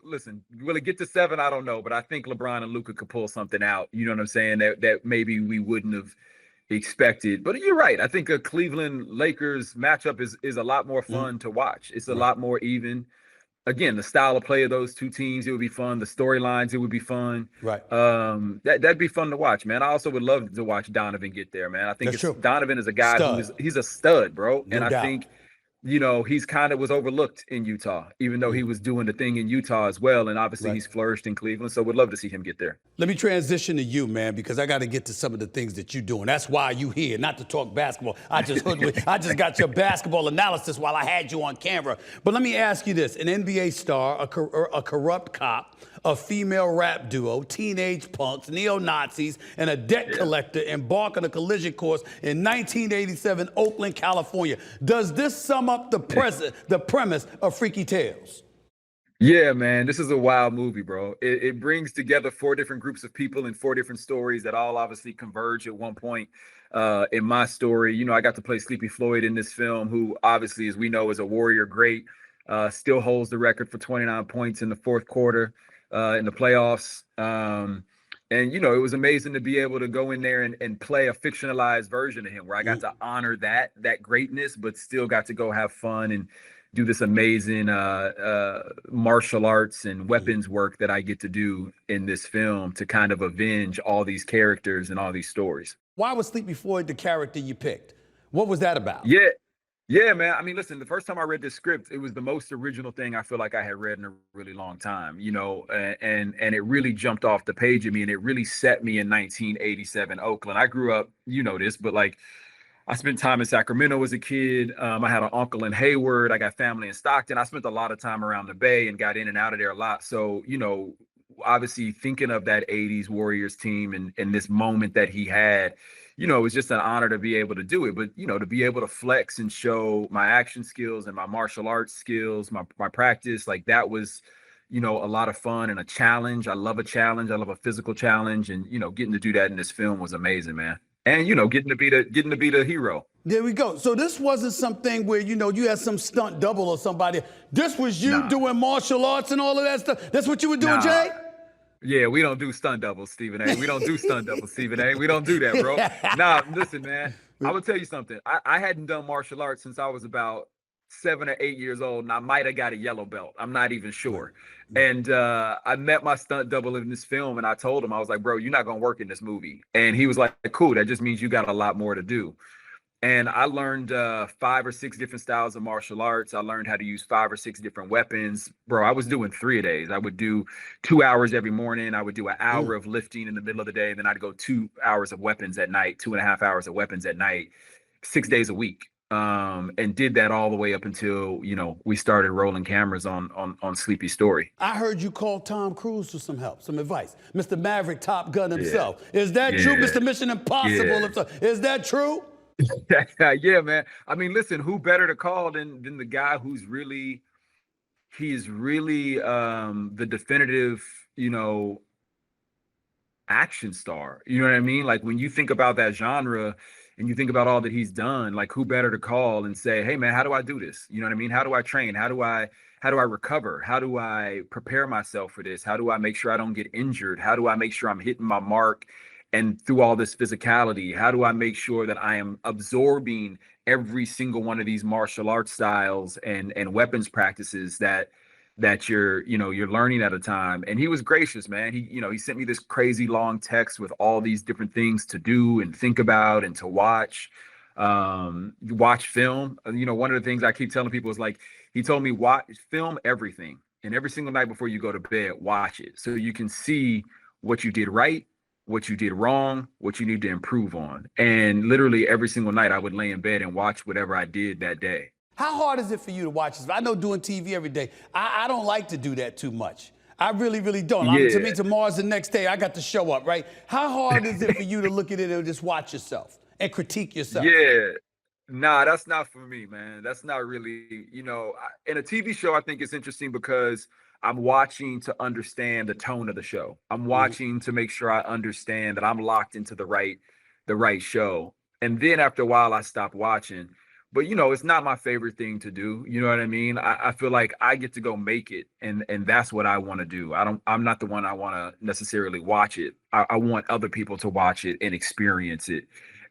listen. Will it get to 7? I don't know, but I think LeBron and Luka could pull something out. You know what I'm saying? That maybe we wouldn't have expected. But you're right. I think a Cleveland Lakers matchup is a lot more fun to watch. It's a lot more even. Again, the style of play of those two teams, it would be fun. The storylines, it would be fun. Right. That'd be fun to watch, man. I also would love to watch Donovan get there, man. I think Donovan is a guy he's a stud, bro. No and doubt. I think he's kind of was overlooked in Utah, even though he was doing the thing in Utah as well. And obviously he's flourished in Cleveland. So would love to see him get there. Let me transition to you, man, because I got to get to some of the things that you're doing. That's why you here, not to talk basketball. I just got your basketball analysis while I had you on camera. But let me ask you this. An NBA star, a corrupt cop, a female rap duo, teenage punks, neo-Nazis, and a debt collector embark on a collision course in 1987 Oakland, California. Does this sum up the premise of Freaky Tales? Yeah, man, this is a wild movie, bro. It brings together 4 different groups of people and 4 different stories that all obviously converge at one point. In my story, I got to play Sleepy Floyd in this film, who obviously, as we know, is a Warrior great, still holds the record for 29 points in the fourth quarter in the playoffs. And, it was amazing to be able to go in there and play a fictionalized version of him where I got to honor that greatness, but still got to go have fun and do this amazing martial arts and weapons work that I get to do in this film to kind of avenge all these characters and all these stories. Why was Sleepy Floyd the character you picked? What was that about? Yeah, man. I mean, listen, the first time I read this script, it was the most original thing I feel like I had read in a really long time, and it really jumped off the page at me, and it really set me in 1987 Oakland. I grew up, this, but I spent time in Sacramento as a kid. I had an uncle in Hayward. I got family in Stockton. I spent a lot of time around the Bay and got in and out of there a lot. So, obviously thinking of that 80s Warriors team and this moment that he had, it was just an honor to be able to do it. But, to be able to flex and show my action skills and my martial arts skills, my practice, that was, a lot of fun and a challenge. I love a challenge. I love a physical challenge. And, getting to do that in this film was amazing, man. And, getting to be the hero. There we go. So this wasn't something where, you had some stunt double or somebody. This was you doing martial arts and all of that stuff. That's what you were doing, Jay? Yeah, we don't do stunt doubles, Stephen A. We don't do stunt doubles, Stephen A. We don't do that, bro. Nah, listen, man. I will tell you something. I hadn't done martial arts since I was about 7 or 8 years old, and I might have got a yellow belt. I'm not even sure. And I met my stunt double in this film, and I told him, I was like, bro, you're not going to work in this movie. And he was like, cool, that just means you got a lot more to do. And I learned 5 or 6 different styles of martial arts. I learned how to use 5 or 6 different weapons. Bro, I was doing 3 a days. I would do 2 hours every morning. I would do an hour of lifting in the middle of the day. And then I'd go 2 hours of weapons at night, 2.5 hours of weapons at night, 6 days a week. and did that all the way up until, we started rolling cameras on Sleepy Story. I heard you call Tom Cruise for some help, some advice. Mr. Maverick, Top Gun himself. Yeah. Is that true? Yeah. Mr. Mission Impossible Yeah. himself. Is that true? Yeah, man. I mean, listen, who better to call than the guy he's really the definitive, action star. You know what I mean? Like, when you think about that genre and you think about all that he's done, like, who better to call and say, hey man, how do I do this? You know what I mean? How do I train? How do I recover? How do I prepare myself for this? How do I make sure I don't get injured? How do I make sure I'm hitting my mark? And through all this physicality, how do I make sure that I am absorbing every single one of these martial arts styles and weapons practices that you're learning at a time? And he was gracious, man. He sent me this crazy long text with all these different things to do and think about and to watch film. One of the things I keep telling people is, like, he told me, film everything, and every single night before you go to bed, watch it so you can see what you did right, what you did wrong, what you need to improve on. And literally every single night I would lay in bed and watch whatever I did that day. How hard is it for you to watch this? I know doing TV every day, I don't like to do that too much. I really, really don't. Yeah. To me, tomorrow's the next day. I got to show up, right? How hard is it for you to look at it and just watch yourself and critique yourself? Yeah. Nah, that's not for me, man. That's not really, in a TV show, I think it's interesting because I'm watching to understand the tone of the show. I'm watching to make sure I understand that I'm locked into the right show. And then after a while, I stop watching. But, it's not my favorite thing to do. You know what I mean? I feel like I get to go make it, and that's what I want to do. I'm not the one I want to necessarily watch it. I want other people to watch it and experience it.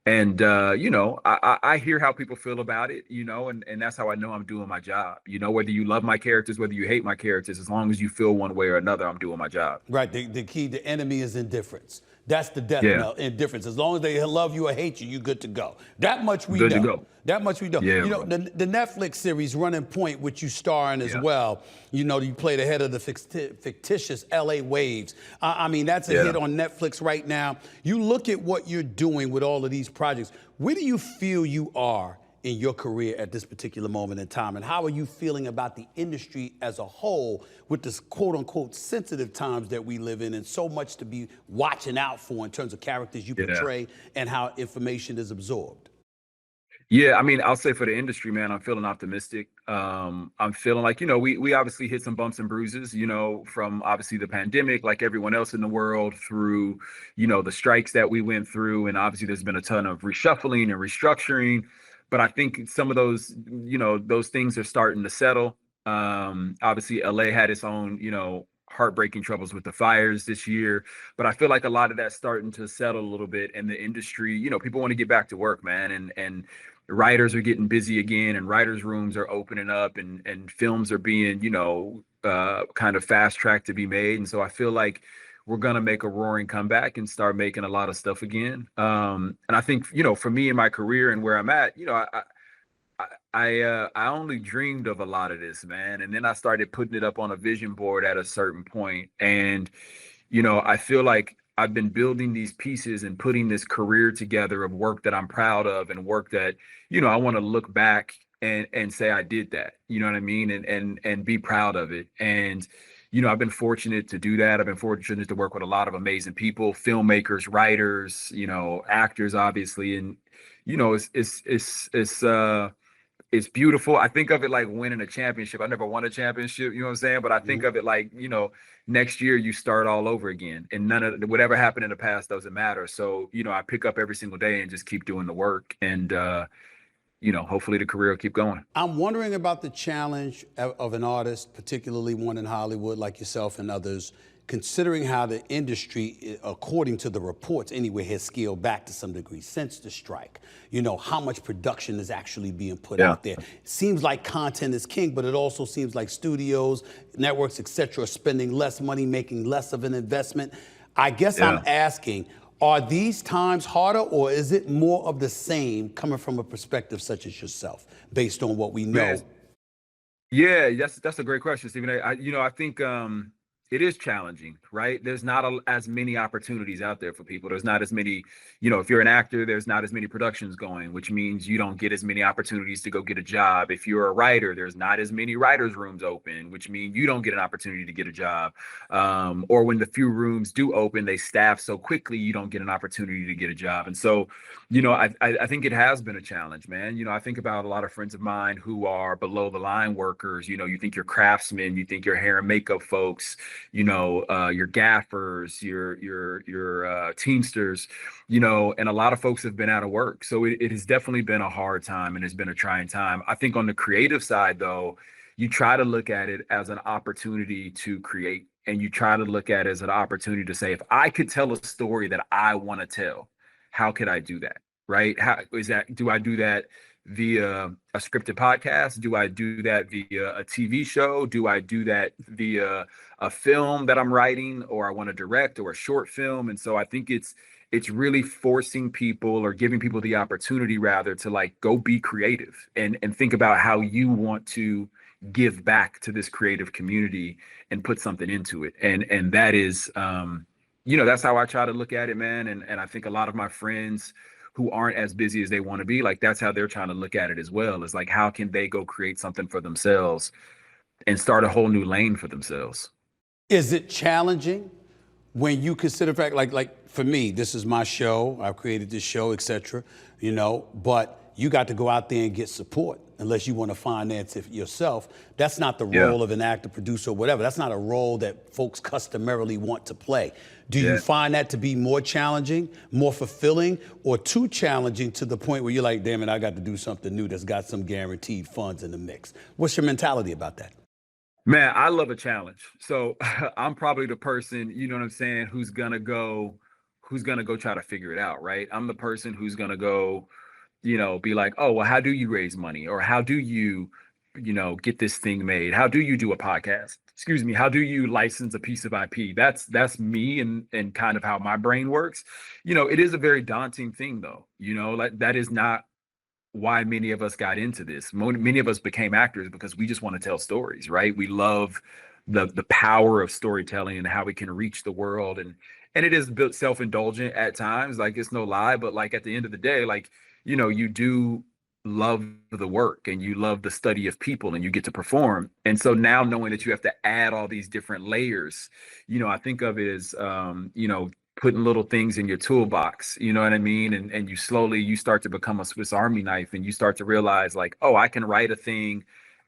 And, I hear how people feel about it, and that's how I know I'm doing my job. Whether you love my characters, whether you hate my characters, as long as you feel one way or another, I'm doing my job. Right. The enemy is indifference. That's the death Yeah. knell, indifference. As long as they love you or hate you, you're good to go. That much we Good to know. go. That much we know. Yeah, the Netflix series Running Point, which you star in as well, you play the head of the fictitious LA Waves. I mean, that's a hit on Netflix right now. You look at what you're doing with all of these projects. Where do you feel you are in your career at this particular moment in time? And how are you feeling about the industry as a whole with this quote unquote sensitive times that we live in and so much to be watching out for in terms of characters you portray and how information is absorbed? Yeah, I mean, I'll say for the industry, man, I'm feeling optimistic. I'm feeling like, we obviously hit some bumps and bruises, from obviously the pandemic, like everyone else in the world, through, the strikes that we went through. And obviously there's been a ton of reshuffling and restructuring. But I think some of those, those things are starting to settle. Obviously, LA had its own, heartbreaking troubles with the fires this year. But I feel like a lot of that's starting to settle a little bit. And the industry, people want to get back to work, man. And writers are getting busy again, and writers' rooms are opening up, and films are being, kind of fast tracked to be made. And so I feel like we're going to make a roaring comeback and start making a lot of stuff again. And I think, for me in my career and where I'm at, I only dreamed of a lot of this, man. And then I started putting it up on a vision board at a certain point. And, I feel like I've been building these pieces and putting this career together of work that I'm proud of and work that, I want to look back and say I did that, you know what I mean? And be proud of it. And, I've been fortunate to do that. I've been fortunate to work with a lot of amazing people, filmmakers, writers, actors, obviously. And, it's beautiful. I think of it like winning a championship. I never won a championship, you know what I'm saying? But I think of it like, next year you start all over again, and none of whatever happened in the past doesn't matter. So, I pick up every single day and just keep doing the work, and, hopefully the career will keep going. I'm wondering about the challenge of an artist, particularly one in Hollywood like yourself and others, considering how the industry, according to the reports anyway, has scaled back to some degree since the strike. How much production is actually being put out there. It seems like content is king, but it also seems like studios, networks, et cetera, are spending less money, making less of an investment. I guess I'm asking, are these times harder, or is it more of the same coming from a perspective such as yourself, based on what we know? Yeah, that's a great question, Stephen. I think, it is challenging, right? There's not as many opportunities out there for people. There's not as many, if you're an actor, there's not as many productions going, which means you don't get as many opportunities to go get a job. If you're a writer, there's not as many writers' rooms open, which means you don't get an opportunity to get a job. Or when the few rooms do open, they staff so quickly, you don't get an opportunity to get a job. And so, I think it has been a challenge, man. I think about a lot of friends of mine who are below the line workers. You think you're craftsmen, you think you're hair and makeup folks, your gaffers, your teamsters, and a lot of folks have been out of work. So it has definitely been a hard time and it's been a trying time. I think on the creative side, though, you try to look at it as an opportunity to create, and you try to look at it as an opportunity to say, if I could tell a story that I want to tell, how could I do that? Right? Do I do that via a scripted podcast? Do I do that via a TV show? Do I do that via a film that I'm writing, or I want to direct, or a short film? And so I think it's really forcing people, or giving people the opportunity rather, to like go be creative and think about how you want to give back to this creative community and put something into it. And that is that's how I try to look at it, man. And I think a lot of my friends who aren't as busy as they want to be, like, that's how they're trying to look at it as well. Is like, how can they go create something for themselves and start a whole new lane for themselves? Is it challenging when you consider the fact, like for me, this is my show, I've created this show, etc., but you got to go out there and get support unless you want to finance it yourself. That's not the role of an actor, producer, or whatever. That's not a role that folks customarily want to play. Do you find that to be more challenging, more fulfilling, or too challenging to the point where you're like, damn it, I got to do something new that's got some guaranteed funds in the mix? What's your mentality about that? Man, I love a challenge. So I'm probably the person, who's gonna go try to figure it out, right? I'm the person who's gonna go, be like, oh, well, how do you raise money? Or how do you, get this thing made? How do you do a podcast? Excuse me. How do you license a piece of IP? That's me and kind of how my brain works. It is a very daunting thing, though. Like, that is not why many of us got into this. Many of us became actors because we just want to tell stories, right? We love the power of storytelling and how it can reach the world. And it is built self-indulgent at times, like, it's no lie, but like, at the end of the day, like, you do love the work and you love the study of people and you get to perform. And so now, knowing that you have to add all these different layers, I think of it as, putting little things in your toolbox, you know what I mean? And you start to become a Swiss Army knife, and you start to realize, like, oh, I can write a thing,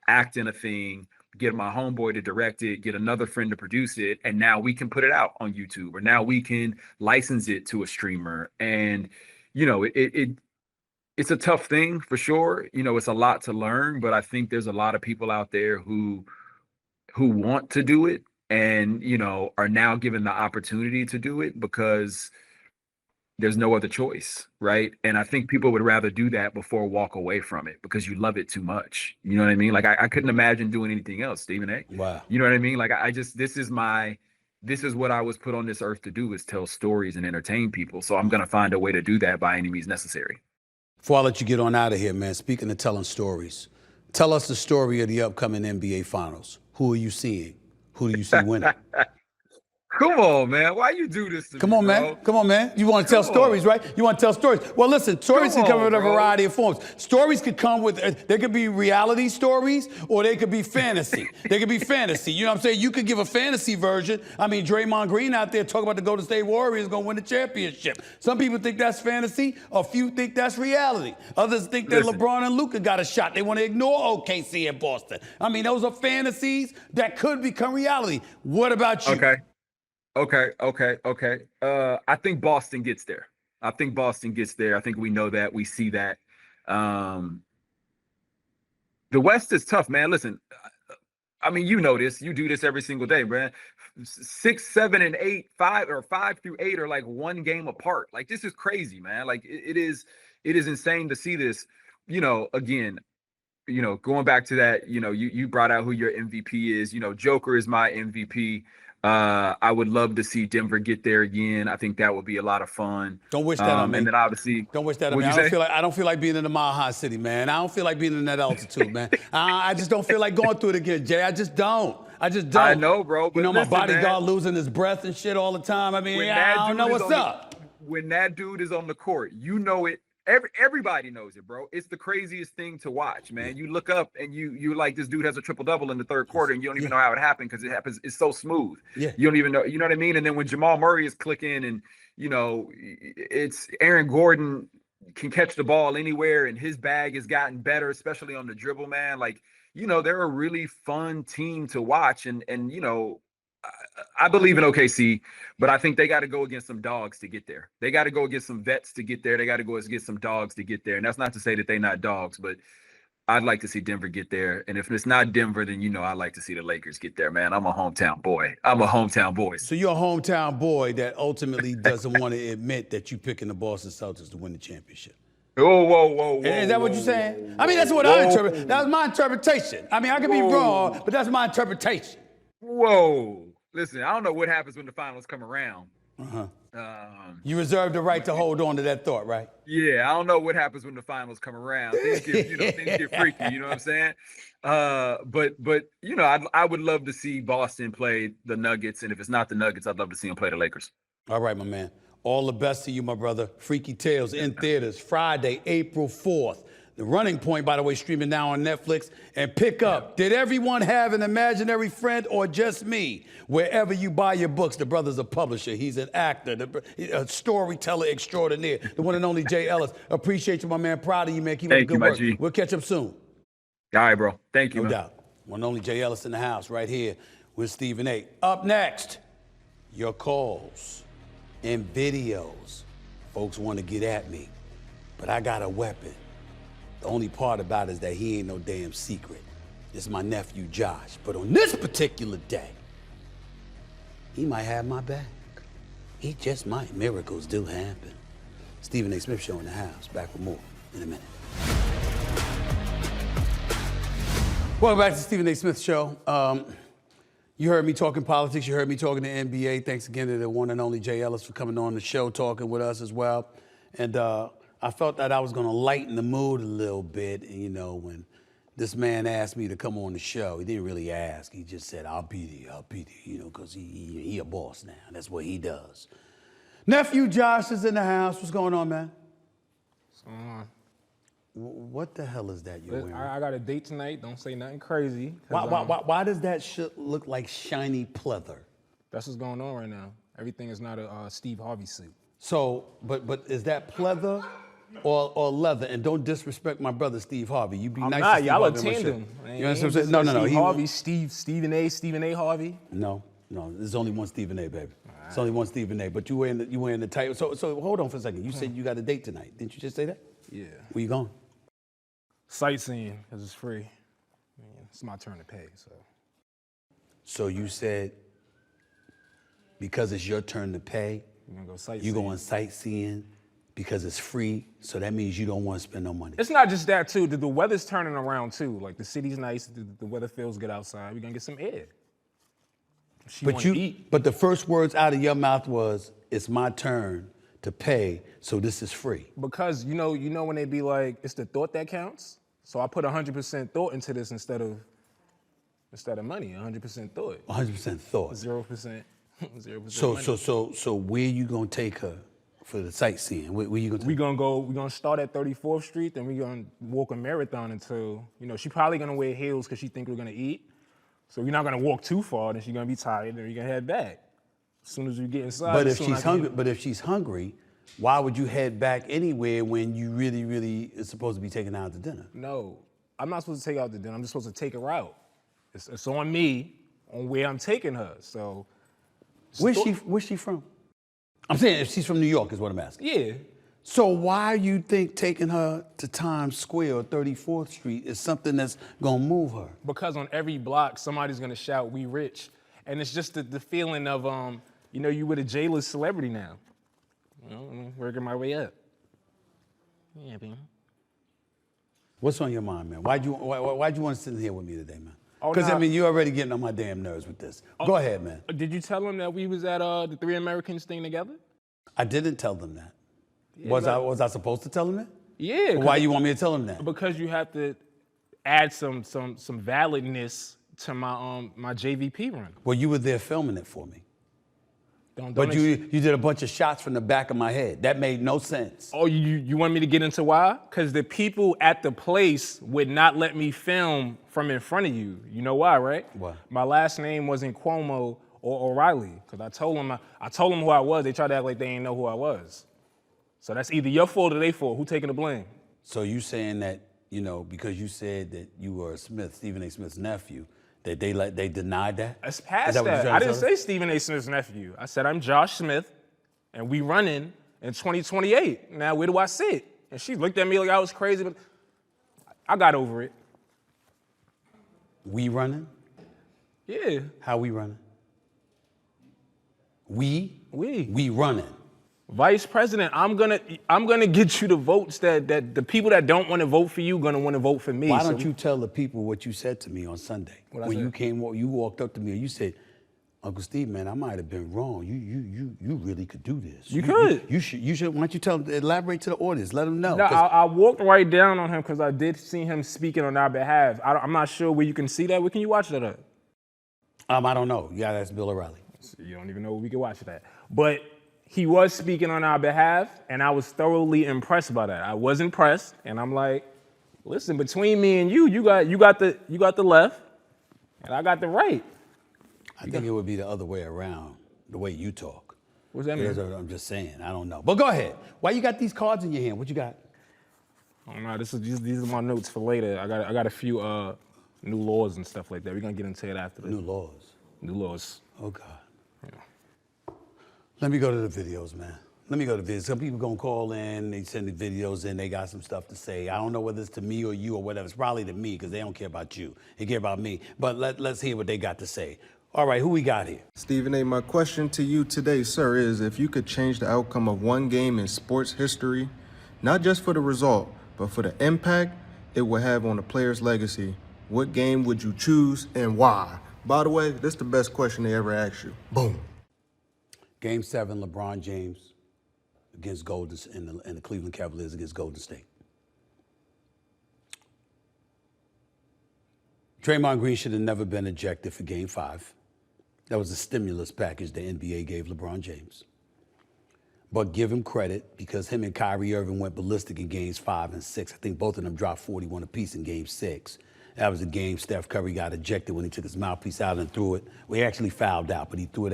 act in a thing, get my homeboy to direct it, get another friend to produce it, and now we can put it out on YouTube, or now we can license it to a streamer. And it's a tough thing for sure. It's a lot to learn, but I think there's a lot of people out there who want to do it, and are now given the opportunity to do it because there's no other choice, right? And I think people would rather do that before walk away from it because you love it too much. You know what I mean? Like, I couldn't imagine doing anything else, Stephen A. Wow. You know what I mean? Like, this is what I was put on this earth to do, is tell stories and entertain people. So I'm going to find a way to do that by any means necessary. Before I let you get on out of here, man, speaking of telling stories, tell us the story of the upcoming NBA Finals. Who are you seeing? Who do you see winning? Come on, man. Why you do this to me, Come on, bro? man. Come on, man. You want to tell stories, right? You want to tell stories. Well, listen, stories can come in a variety of forms. Stories could come with, they could be reality stories, or they could be fantasy. They could be fantasy. You know what I'm saying? You could give a fantasy version. I mean, Draymond Green out there talking about the Golden State Warriors going to win the championship. Some people think that's fantasy. A few think that's reality. Others think that LeBron and Luka got a shot. They want to ignore OKC and Boston. I mean, those are fantasies that could become reality. What about you? Okay. I think Boston gets there. I think we know that. We see that. The West is tough, man. Listen, I mean, you know this. You do this every single day, man. 6, 7, and 8, 5 through 8 are like one game apart. Like, this is crazy, man. Like, it is insane to see this. Again, going back to that, you brought out who your MVP is. Joker is my MVP. I would love to see Denver get there again. I think that would be a lot of fun. Don't wish that on me. And then obviously, don't wish that on me. I don't feel like being in the Mile High City, man. I don't feel like being in that altitude, man. I just don't feel like going through it again, Jay. I just don't. I just don't. I know, bro. But You know, my listen, bodyguard man, losing his breath and shit all the time. I mean, when I that don't dude know is what's on the- up. when that dude is on the court, you know it. Everybody knows it, bro. It's the craziest thing to watch, man. You look up and you like, this dude has a triple-double in the third quarter, and you don't even know how it happened because it happens. It's so smooth. Yeah. You don't even know. You know what I mean? And then when Jamal Murray is clicking, and you know, it's Aaron Gordon can catch the ball anywhere, and his bag has gotten better, especially on the dribble, man. Like, you know, they're a really fun team to watch, and you know, I believe in OKC, but I think they got to go against some dogs to get there. They got to go against some vets to get there. They got to go against some dogs to get there. And that's not to say that they're not dogs, but I'd like to see Denver get there. And if it's not Denver, then, you know, I'd like to see the Lakers get there, man. I'm a hometown boy. So you're a hometown boy that ultimately doesn't want to admit that you're picking the Boston Celtics to win the championship. Whoa. Is that what you're saying? I mean, that's what I interpret. That was my interpretation. I mean, I could be wrong, but that's my interpretation. Whoa. Listen, I don't know what happens when the finals come around. You reserve the right to hold on to that thought, right? Yeah, I don't know what happens when the finals come around. Things get freaky, you know what I'm saying? But you know, I would love to see Boston play the Nuggets, and if it's not the Nuggets, I'd love to see them play the Lakers. All right, my man. All the best to you, my brother. Freaky Tales in theaters Friday, April 4th. The Running Point, by the way, streaming now on Netflix. And pick up, Did Everyone Have an Imaginary Friend or Just Me? Wherever you buy your books, the brother's a publisher. He's an actor, a storyteller extraordinaire. The one and only Jay Ellis. Appreciate you, my man. Proud of you, man. Keep up the good work. G. We'll catch up soon. All right, bro. Thank you, No man. doubt. One and only Jay Ellis in the house right here with Stephen A. Up next, your calls and videos. Folks want to get at me, but I got a weapon. The only part about it is that he ain't no damn secret. It's my nephew Josh. But on this particular day, he might have my back. He just might. Miracles do happen. Stephen A. Smith Show in the house. Back with more in a minute. Welcome back to Stephen A. Smith Show. You heard me talking politics. You heard me talking the NBA. Thanks again to the one and only Jay Ellis for coming on the show, talking with us as well. And I felt that I was going to lighten the mood a little bit. And, you know, when this man asked me to come on the show, he didn't really ask. He just said, I'll be there, you know, because he a boss now. That's what he does. Nephew Josh is in the house. What's going on, man? What's going on? What the hell is that you're wearing? I got a date tonight. Don't say nothing crazy. Why does that shit look like shiny pleather? That's what's going on right now. Everything is not a Steve Harvey suit. So, but is that pleather or leather? And don't disrespect my brother Steve Harvey. You be I'm nice not. to Steve Y'all Harvey a on my tandem. show. You know what I'm saying? No. Steve Harvey, Stephen A. Harvey. No. There's only one Stephen A. Baby. There's only one Stephen A. But you wearing the tight. So hold on for a second. You said you got a date tonight. Didn't you just say that? Yeah. Where you going? Sightseeing, because it's free. I mean, it's my turn to pay, so. So you said because it's your turn to pay, We're going to go sightseeing. you going sightseeing because it's free, so that means you don't want to spend no money. It's not just that, too. The weather's turning around, too. Like, the city's nice. The weather feels good outside. We're going to get some air. But the first words out of your mouth was, it's my turn to pay, so this is free. Because, you know when they be like, it's the thought that counts? So I put 100% thought into this instead of money, 100% thought. 100% thought. 0%. 0% So where you gonna take her for the sightseeing? Where you gonna take We're gonna start at 34th Street, then we're gonna walk a marathon until, she probably gonna wear heels because she think we're gonna eat. So we're not gonna walk too far, then she's gonna be tired, then we're gonna head back. As soon as we get inside. But if she's hungry, why would you head back anywhere when you really is supposed to be taking her out to dinner? No, I'm not supposed to take her out to dinner. I'm just supposed to take her out. It's on me on where I'm taking her. So. Where's she from? I'm saying if she's from New York is what I'm asking. Yeah. So why you think taking her to Times Square or 34th Street is something that's gonna move her? Because on every block, somebody's gonna shout, "We rich." And it's just the feeling of, you with a J-list celebrity now. I'm working my way up. Yeah, man. What's on your mind, man? Why'd you want to sit in here with me today, man? Oh, Because, nah. you're already getting on my damn nerves with this. Go ahead, man. Did you tell them that we was at the Three Americans thing together? I didn't tell them that. Yeah, was I supposed to tell them that? Yeah. Why you want me to tell them that? Because you have to add some validness to my JVP run. Well, you were there filming it for me. Don't But you did a bunch of shots from the back of my head. That made no sense. Oh, you want me to get into why? Because the people at the place would not let me film from in front of you. You know why, right? Why? My last name wasn't Cuomo or O'Reilly. Because I told them who I was. They tried to act like they didn't know who I was. So that's either your fault or their fault. Who taking the blame? So you saying that, you know, because you said that you were Stephen A. Smith's nephew, that they denied that? It's past Is that what you're that. trying I to didn't tell say us? Stephen A. Smith's nephew. I said I'm Josh Smith, and we running in 2028. Now where do I sit? And she looked at me like I was crazy, but I got over it. We running? Yeah. How we running? We running. Vice President, I'm gonna get you the votes that the people that don't want to vote for you gonna want to vote for me. Why don't you tell the people what you said to me on Sunday? What When I you said? came, you walked up to me and you said, Uncle Steve, man, I might have been wrong. You really could do this. You could. You should. Why don't you elaborate to the audience? Let them know. No, 'Cause I walked right down on him because I did see him speaking on our behalf. I'm not sure where you can see that. Where can you watch that at? I don't know. Yeah, that's Bill O'Reilly. You don't even know where we can watch that. But he was speaking on our behalf, and I was thoroughly impressed by that. I was impressed, and I'm like, listen, between me and you got the left, and I got the right. I think it would be the other way around, the way you talk. What's that mean? That's what I'm just saying. I don't know. But go ahead. Why you got these cards in your hand? What you got? I don't know. These are my notes for later. I got a few new laws and stuff like that. We're gonna get into it after this. New laws. New laws. Oh, God. Yeah. Let me go to the videos, man. Let me go to the videos. Some people gonna call in, they send the videos in, they got some stuff to say. I don't know whether it's to me or you or whatever. It's probably to me because they don't care about you. They care about me. But let's hear what they got to say. All right, who we got here? Stephen A., my question to you today, sir, is if you could change the outcome of one game in sports history, not just for the result, but for the impact it will have on the player's legacy, what game would you choose and why? By the way, this is the best question they ever asked you. Boom. Game 7, LeBron James against and the Cleveland Cavaliers against Golden State. Draymond Green should have never been ejected for Game 5. That was a stimulus package the NBA gave LeBron James. But give him credit because him and Kyrie Irving went ballistic in Games 5 and 6. I think both of them dropped 41 apiece in Game 6. That was the game Steph Curry got ejected when he took his mouthpiece out and threw it. Well, he actually fouled out, but he threw it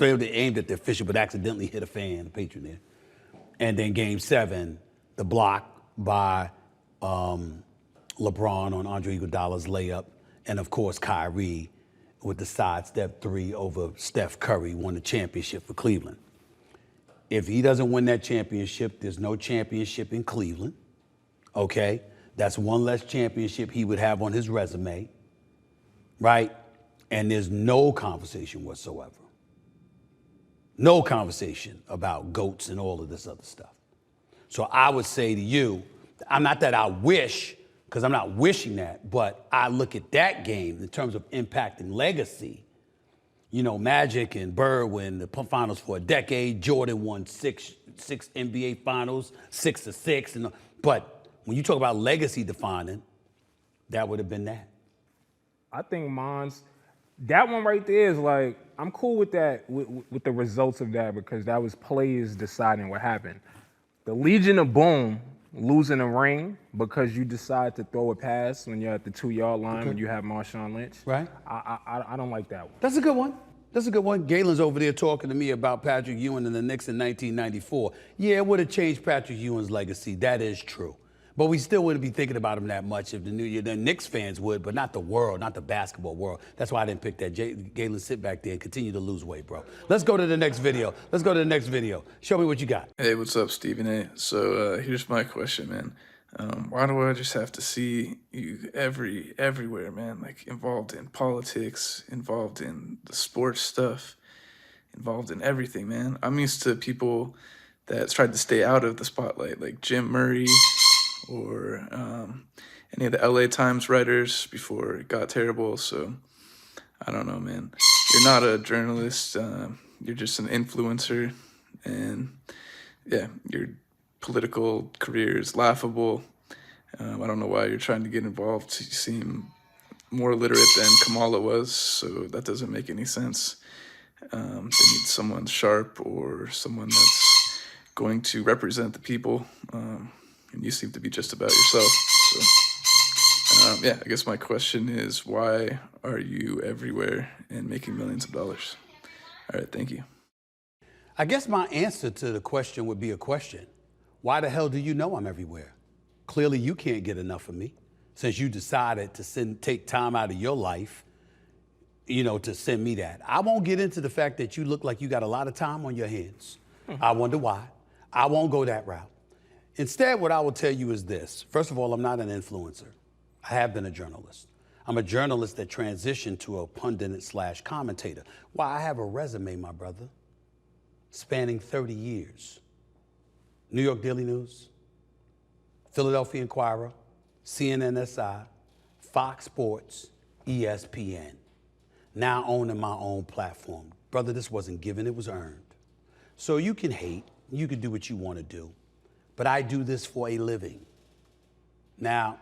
aimed at the official, but accidentally hit a fan, a patron there. And then Game 7, the block by LeBron on Andre Iguodala's layup, and of course Kyrie with the sidestep 3 over Steph Curry won the championship for Cleveland. If he doesn't win that championship, there's no championship in Cleveland, okay? That's one less championship he would have on his resume, right? And there's no conversation whatsoever. No conversation about GOATs and all of this other stuff. So I would say to you, I'm not that I wish, because I'm not wishing that, but I look at that game in terms of impact and legacy. You know, Magic and Bird win the finals for a decade. Jordan won six NBA finals, 6 of 6. But when you talk about legacy defining, that would have been that. I think that one right there is like, I'm cool with that, with the results of that, because that was players deciding what happened. The Legion of Boom losing a ring because you decide to throw a pass when you're at the 2-yard line when you have Marshawn Lynch. Right. I don't like that one. That's a good one. That's a good one. Galen's over there talking to me about Patrick Ewing and the Knicks in 1994. Yeah, it would have changed Patrick Ewing's legacy. That is true. But we still wouldn't be thinking about him that much if the Knicks fans would, but not the world, not the basketball world. That's why I didn't pick that. Galen, sit back there and continue to lose weight, bro. Let's go to the next video. Show me what you got. Hey, what's up, Stephen A? So here's my question, man. Why do I just have to see you everywhere, man? Like involved in politics, involved in the sports stuff, involved in everything, man. I'm used to people that tried to stay out of the spotlight, like Jim Murray or any of the LA Times writers before it got terrible. So I don't know, man. You're not a journalist. You're just an influencer. And yeah, your political career is laughable. I don't know why you're trying to get involved. You seem more literate than Kamala was, so that doesn't make any sense. They need someone sharp or someone that's going to represent the people, and you seem to be just about yourself. So, yeah, I guess my question is, why are you everywhere and making millions of dollars? All right, thank you. I guess my answer to the question would be a question. Why the hell do you know I'm everywhere? Clearly you can't get enough of me since you decided to take time out of your life, to send me that. I won't get into the fact that you look like you got a lot of time on your hands. I wonder why. I won't go that route. Instead, what I will tell you is this. First of all, I'm not an influencer. I have been a journalist. I'm a journalist that transitioned to a pundit/commentator. Why? I have a resume, my brother, spanning 30 years. New York Daily News, Philadelphia Inquirer, CNNSI, Fox Sports, ESPN. Now owning my own platform. Brother, this wasn't given, it was earned. So you can hate, you can do what you want to do, but I do this for a living. Now,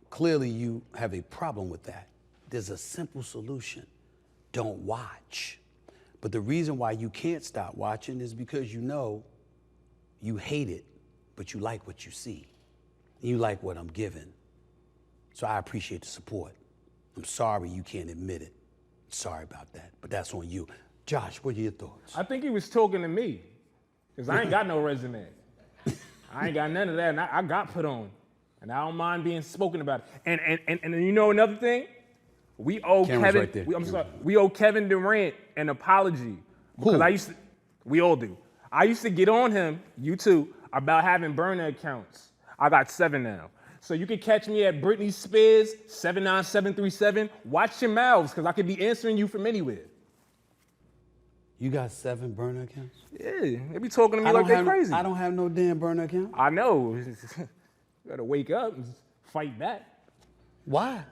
clearly you have a problem with that. There's a simple solution. Don't watch. But the reason why you can't stop watching is because you hate it, but you like what you see. You like what I'm giving. So I appreciate the support. I'm sorry you can't admit it. Sorry about that, but that's on you. Josh, what are your thoughts? I think he was talking to me, because I ain't got no resume. I ain't got none of that, and I got put on. And I don't mind being spoken about. And you know another thing? We owe Camera's Kevin. right there. We owe Kevin Durant an apology because we all do. I used to get on him, you too, about having burner accounts. I got 7 now. So you can catch me at Britney Spears 79737. Watch your mouths, because I could be answering you from anywhere. You got 7 burner accounts? Yeah, they be talking to me like they're crazy. I don't have no damn burner account. I know. You gotta wake up and fight back. Why?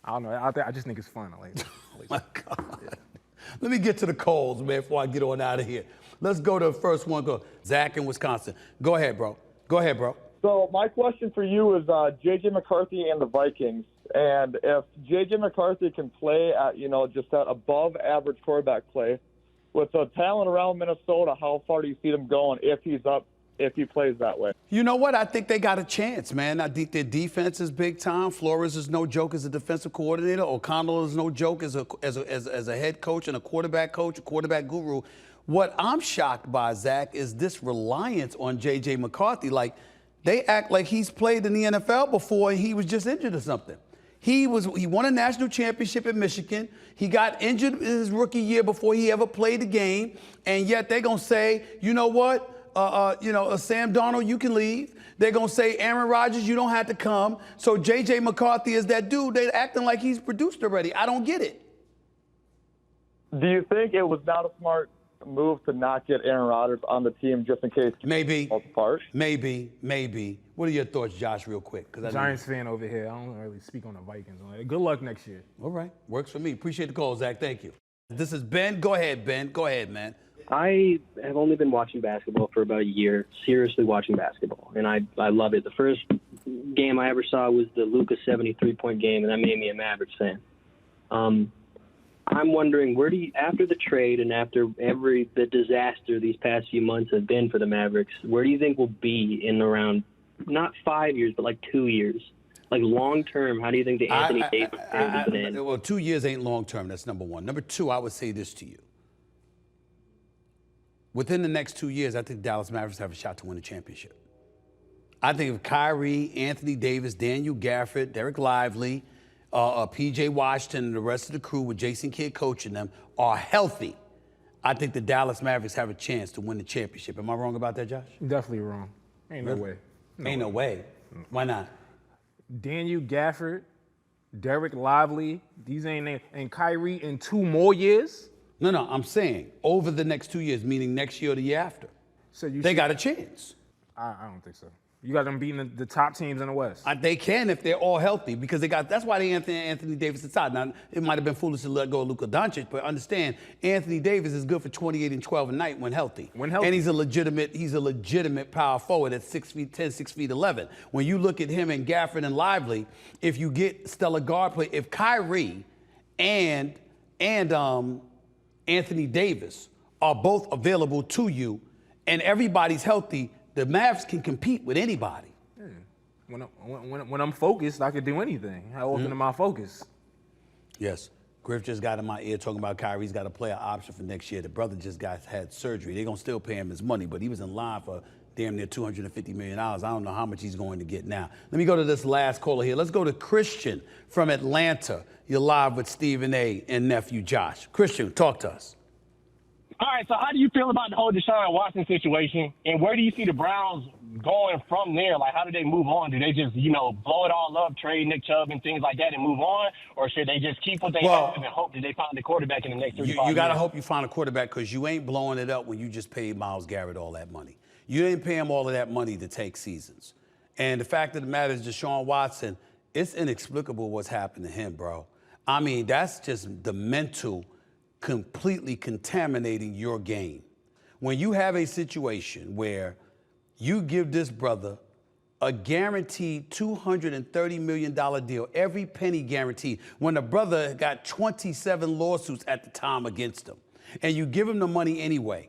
I don't know. I just think it's fun. I like it. Oh my God. Yeah. Let me get to the calls, man, before I get on out of here. Let's go to the first one. Go. Zach in Wisconsin. Go ahead, bro. So my question for you is J.J. McCarthy and the Vikings. And if J.J. McCarthy can play at, just that above average quarterback play, with the talent around Minnesota, how far do you see them going if he plays that way? You know what? I think they got a chance, man. I think their defense is big time. Flores is no joke as a defensive coordinator. O'Connell is no joke as a head coach and a quarterback guru. What I'm shocked by, Zach, is this reliance on J.J. McCarthy. Like, they act like he's played in the NFL before and he was just injured or something. He won a national championship at Michigan. He got injured in his rookie year before he ever played the game. And yet they're going to say, you know what? Sam Darnold, you can leave. They're going to say, Aaron Rodgers, you don't have to come. So J.J. McCarthy is that dude. They're acting like he's produced already. I don't get it. Do you think it was not a smart move to not get Aaron Rodgers on the team just in case? Maybe. Falls apart? Maybe. What are your thoughts, Josh, real quick? Giants fan over here. I don't really speak on the Vikings. Good luck next year. All right. Works for me. Appreciate the call, Zach. Thank you. This is Ben. Go ahead, Ben. Go ahead, man. I have only been watching basketball for about a year, seriously watching basketball, and I love it. The first game I ever saw was the Luka 73-point game, and that made me a Mavericks fan. I'm wondering, after the trade and after the disaster these past few months have been for the Mavericks, where do you think we'll be in around, not 5 years, but like 2 years? Like long term, how do you think the Anthony Davis trade is going to end? Well, 2 years ain't long term. That's number one. Number two, I would say this to you. Within the next 2 years, I think Dallas Mavericks have a shot to win a championship. I think if Kyrie, Anthony Davis, Daniel Gafford, Derek Lively, P.J. Washington, and the rest of the crew with Jason Kidd coaching them are healthy, I think the Dallas Mavericks have a chance to win the championship. Am I wrong about that, Josh? Definitely wrong. Ain't no way. Ain't no way. Why not? Daniel Gafford, Derek Lively, these ain't names, and Kyrie in 2 more years? No, I'm saying over the next 2 years, meaning next year or the year after. So they got a chance. I don't think so. You got them beating the top teams in the West. They can if they're all healthy because that's why they Anthony Davis inside. Now, it might have been foolish to let go of Luka Doncic, but understand Anthony Davis is good for 28 and 12 a night when healthy. And he's a legitimate power forward at 6'10", 6'11". When you look at him and Gafford and Lively, if you get stellar guard play, if Kyrie and Anthony Davis are both available to you and everybody's healthy, the Mavs can compete with anybody. Yeah. When I'm focused, I can do anything. How often am I focused? Yes. Griff just got in my ear talking about Kyrie's got a player option for next year. The brother just had surgery. They're going to still pay him his money, but he was in line for damn near $250 million. I don't know how much he's going to get now. Let me go to this last caller here. Let's go to Christian from Atlanta. You're live with Stephen A. and Nephew Josh. Christian, talk to us. All right, so how do you feel about the whole Deshaun Watson situation, and where do you see the Browns going from there? Like, how do they move on? Do they just, blow it all up, trade Nick Chubb and things like that and move on? Or should they just keep what they have and hope that they find the quarterback in the next 3 to 5 years? You got to hope you find a quarterback because you ain't blowing it up when you just paid Myles Garrett all that money. You didn't pay him all of that money to take seasons. And the fact of the matter is Deshaun Watson, it's inexplicable what's happened to him, bro. I mean, that's just the mental completely contaminating your game. When you have a situation where you give this brother a guaranteed $230 million deal, every penny guaranteed, when the brother got 27 lawsuits at the time against him, and you give him the money anyway,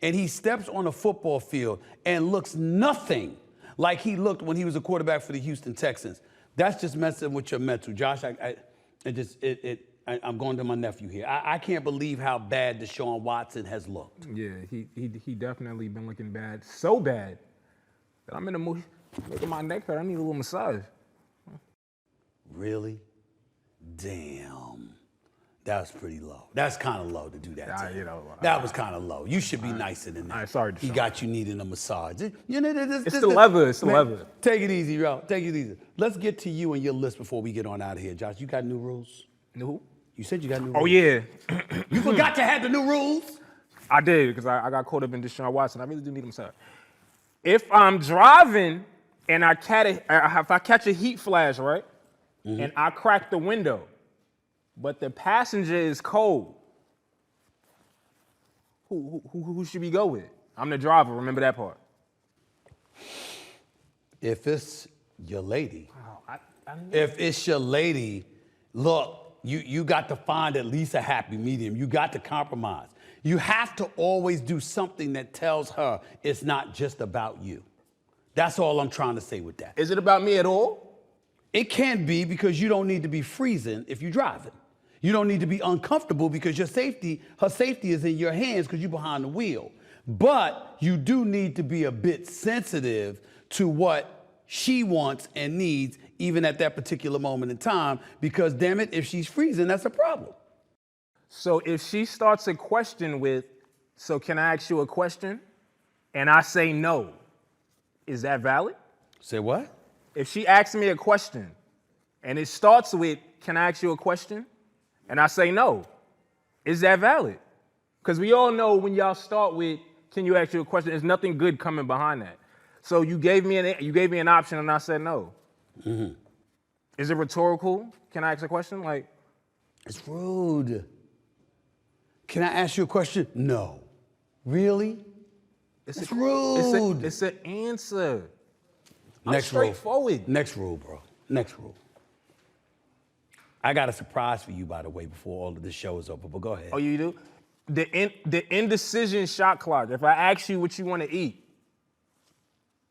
and he steps on a football field and looks nothing like he looked when he was a quarterback for the Houston Texans, that's just messing with your mental. Josh, I'm going to my nephew here. I can't believe how bad Deshaun Watson has looked. Yeah, he definitely been looking bad. So bad that I'm in the mood making my neck hurt. I need a little massage. Really? Damn. That was pretty low. That's kind of low to do that to him. That was kind of low. You should be nicer than that. All right, sorry, Deshaun. He got you needing a massage. It's the leather. It's the leather. Take it easy, bro. Take it easy. Let's get to you and your list before we get on out of here. Josh, you got new rules? New who? You said you got new rules. Oh, yeah. You forgot to have the new rules? I did, because I got caught up in Deshaun Watson. I really do need a massage. If I'm driving and if I catch a heat flash, right, and I crack the window, but the passenger is cold, who should we go with? I'm the driver. Remember that part. If it's your lady, if it's your lady, look, you got to find at least a happy medium. You got to compromise. You have to always do something that tells her it's not just about you. That's all I'm trying to say with that. Is it about me at all? It can be, because you don't need to be freezing if you're driving. You don't need to be uncomfortable because her safety is in your hands because you're behind the wheel. But you do need to be a bit sensitive to what she wants and needs, even at that particular moment in time, because damn it, if she's freezing, that's a problem. So if she starts a question with, so can I ask you a question? And I say no, is that valid? Say what? If she asks me a question and it starts with, can I ask you a question? And I say no, is that valid? Because we all know when y'all start with, can you ask you a question, there's nothing good coming behind that. So you gave me an option and I said no. Mm-hmm. Is it rhetorical? Can I ask a question? Like, it's rude. Can I ask you a question? No. Really? It's rude. It's an answer. Next I'm straightforward. Rule. Next rule, bro. Next rule. I got a surprise for you, by the way, before all of this show is over, but go ahead. Oh, you do? The indecision shot clock. If I ask you what you want to eat,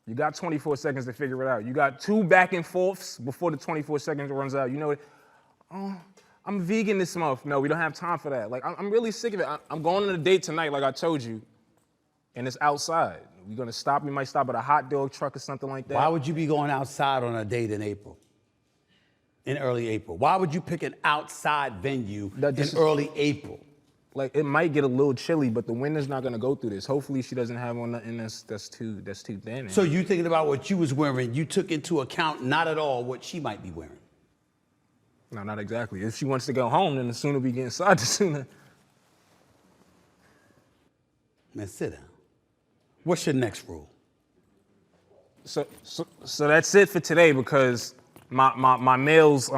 you got 24 seconds to figure it out. You got 2 back and forths before the 24 seconds runs out. You know what? Oh, I'm vegan this month. No, we don't have time for that. Like, I'm really sick of it. I'm going on a date tonight, like I told you, and it's outside. We're going to stop. We might stop at a hot dog truck or something like that. Why would you be going outside on a date in April? In early April? Why would you pick an outside venue in early April? Like, it might get a little chilly, but the wind is not going to go through this. Hopefully she doesn't have on nothing that's too thin. So you thinking about what you was wearing, you took into account not at all what she might be wearing? No, not exactly. If she wants to go home, then the sooner we get inside, the sooner. Man, sit down. What's your next rule? So that's it for today because my mails.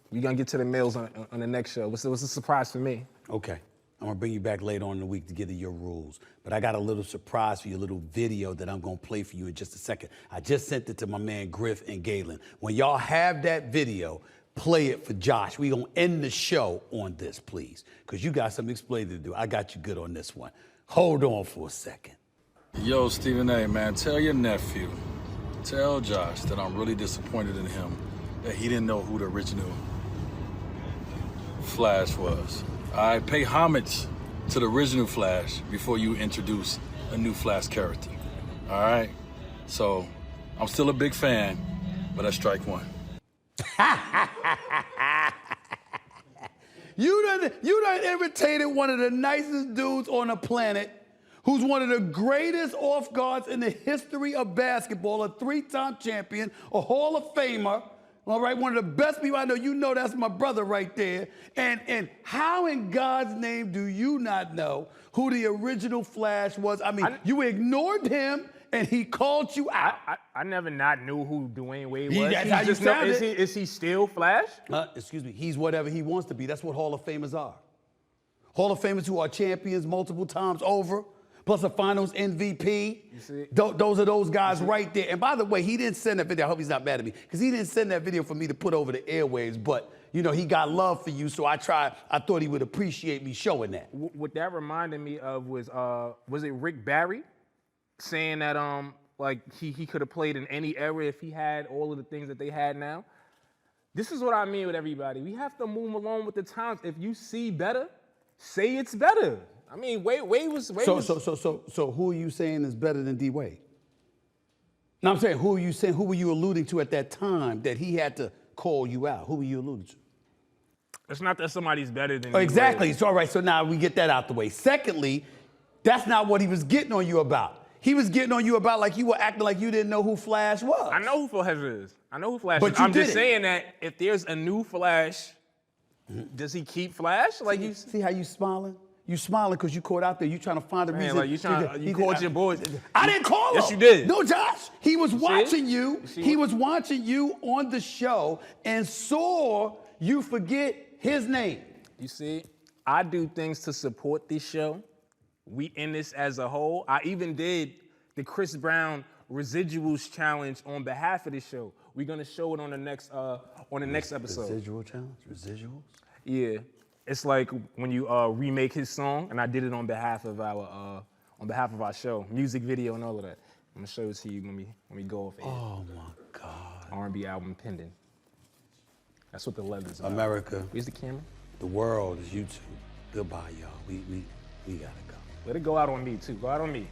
We're gonna get to the mails on the next show. What's a surprise for me? Okay. I'm gonna bring you back later on in the week to give you your rules. But I got a little surprise for you, a little video that I'm gonna play for you in just a second. I just sent it to my man Griff and Galen. When y'all have that video, play it for Josh. We gonna end the show on this, please. Cause you got something explaining to do. I got you good on this one. Hold on for a second. Yo, Stephen A, man, tell your nephew, tell Josh that I'm really disappointed in him, that he didn't know who the original Flash was. I pay homage to the original Flash before you introduce a new Flash character. All right? So, I'm still a big fan, but that's strike one. You done irritated one of the nicest dudes on the planet, who's one of the greatest off guards in the history of basketball, a 3-time champion, a Hall of Famer, all right, one of the best people I know. You know that's my brother right there. And how in God's name do you not know who the original Flash was? I mean, you ignored him and he called you out. I never not knew who Dwyane Wade was. That's how you sounded. Is he still Flash? Excuse me, he's whatever he wants to be. That's what Hall of Famers are. Hall of Famers who are champions multiple times over, plus a finals MVP. You see? Those are those guys right there. And by the way, he didn't send that video. I hope he's not mad at me, because he didn't send that video for me to put over the airwaves, but you know, he got love for you, so I thought he would appreciate me showing that. What that reminded me of was it Rick Barry saying that like he could have played in any era if he had all of the things that they had now? This is what I mean with everybody. We have to move along with the times. If you see better, say it's better. I mean, Wade was. So who are you saying is better than D Wade? No, I'm saying, who were you alluding to at that time that he had to call you out? Who were you alluding to? It's not that somebody's better than Oh, exactly. Wade. So all right, so now we get that out the way. Secondly, that's not what he was getting on you about. He was getting on you about like you were acting like you didn't know who Flash was. I know who Flash is. But I'm just saying that if there's a new Flash, does he keep Flash? Like you see how you smiling? You smiling because you caught out there. You trying to find a reason. Like you called your boys. I didn't call him. Yes, you did. No, Josh. He was watching you. He was watching you on the show and saw you forget his name. You see, I do things to support this show. We in this as a whole. I even did the Chris Brown Residuals Challenge on behalf of this show. We're gonna show it on the next episode. Residual challenge? Residuals? Yeah. It's like when you remake his song, and I did it on behalf of our show, music video and all of that. I'm gonna show it to you when we go off air. Oh my God. R&B album pending. That's what the leather's about. America. Where's the camera? The world is YouTube. Goodbye, y'all. We gotta go. Let it go out on me too. Go out on me.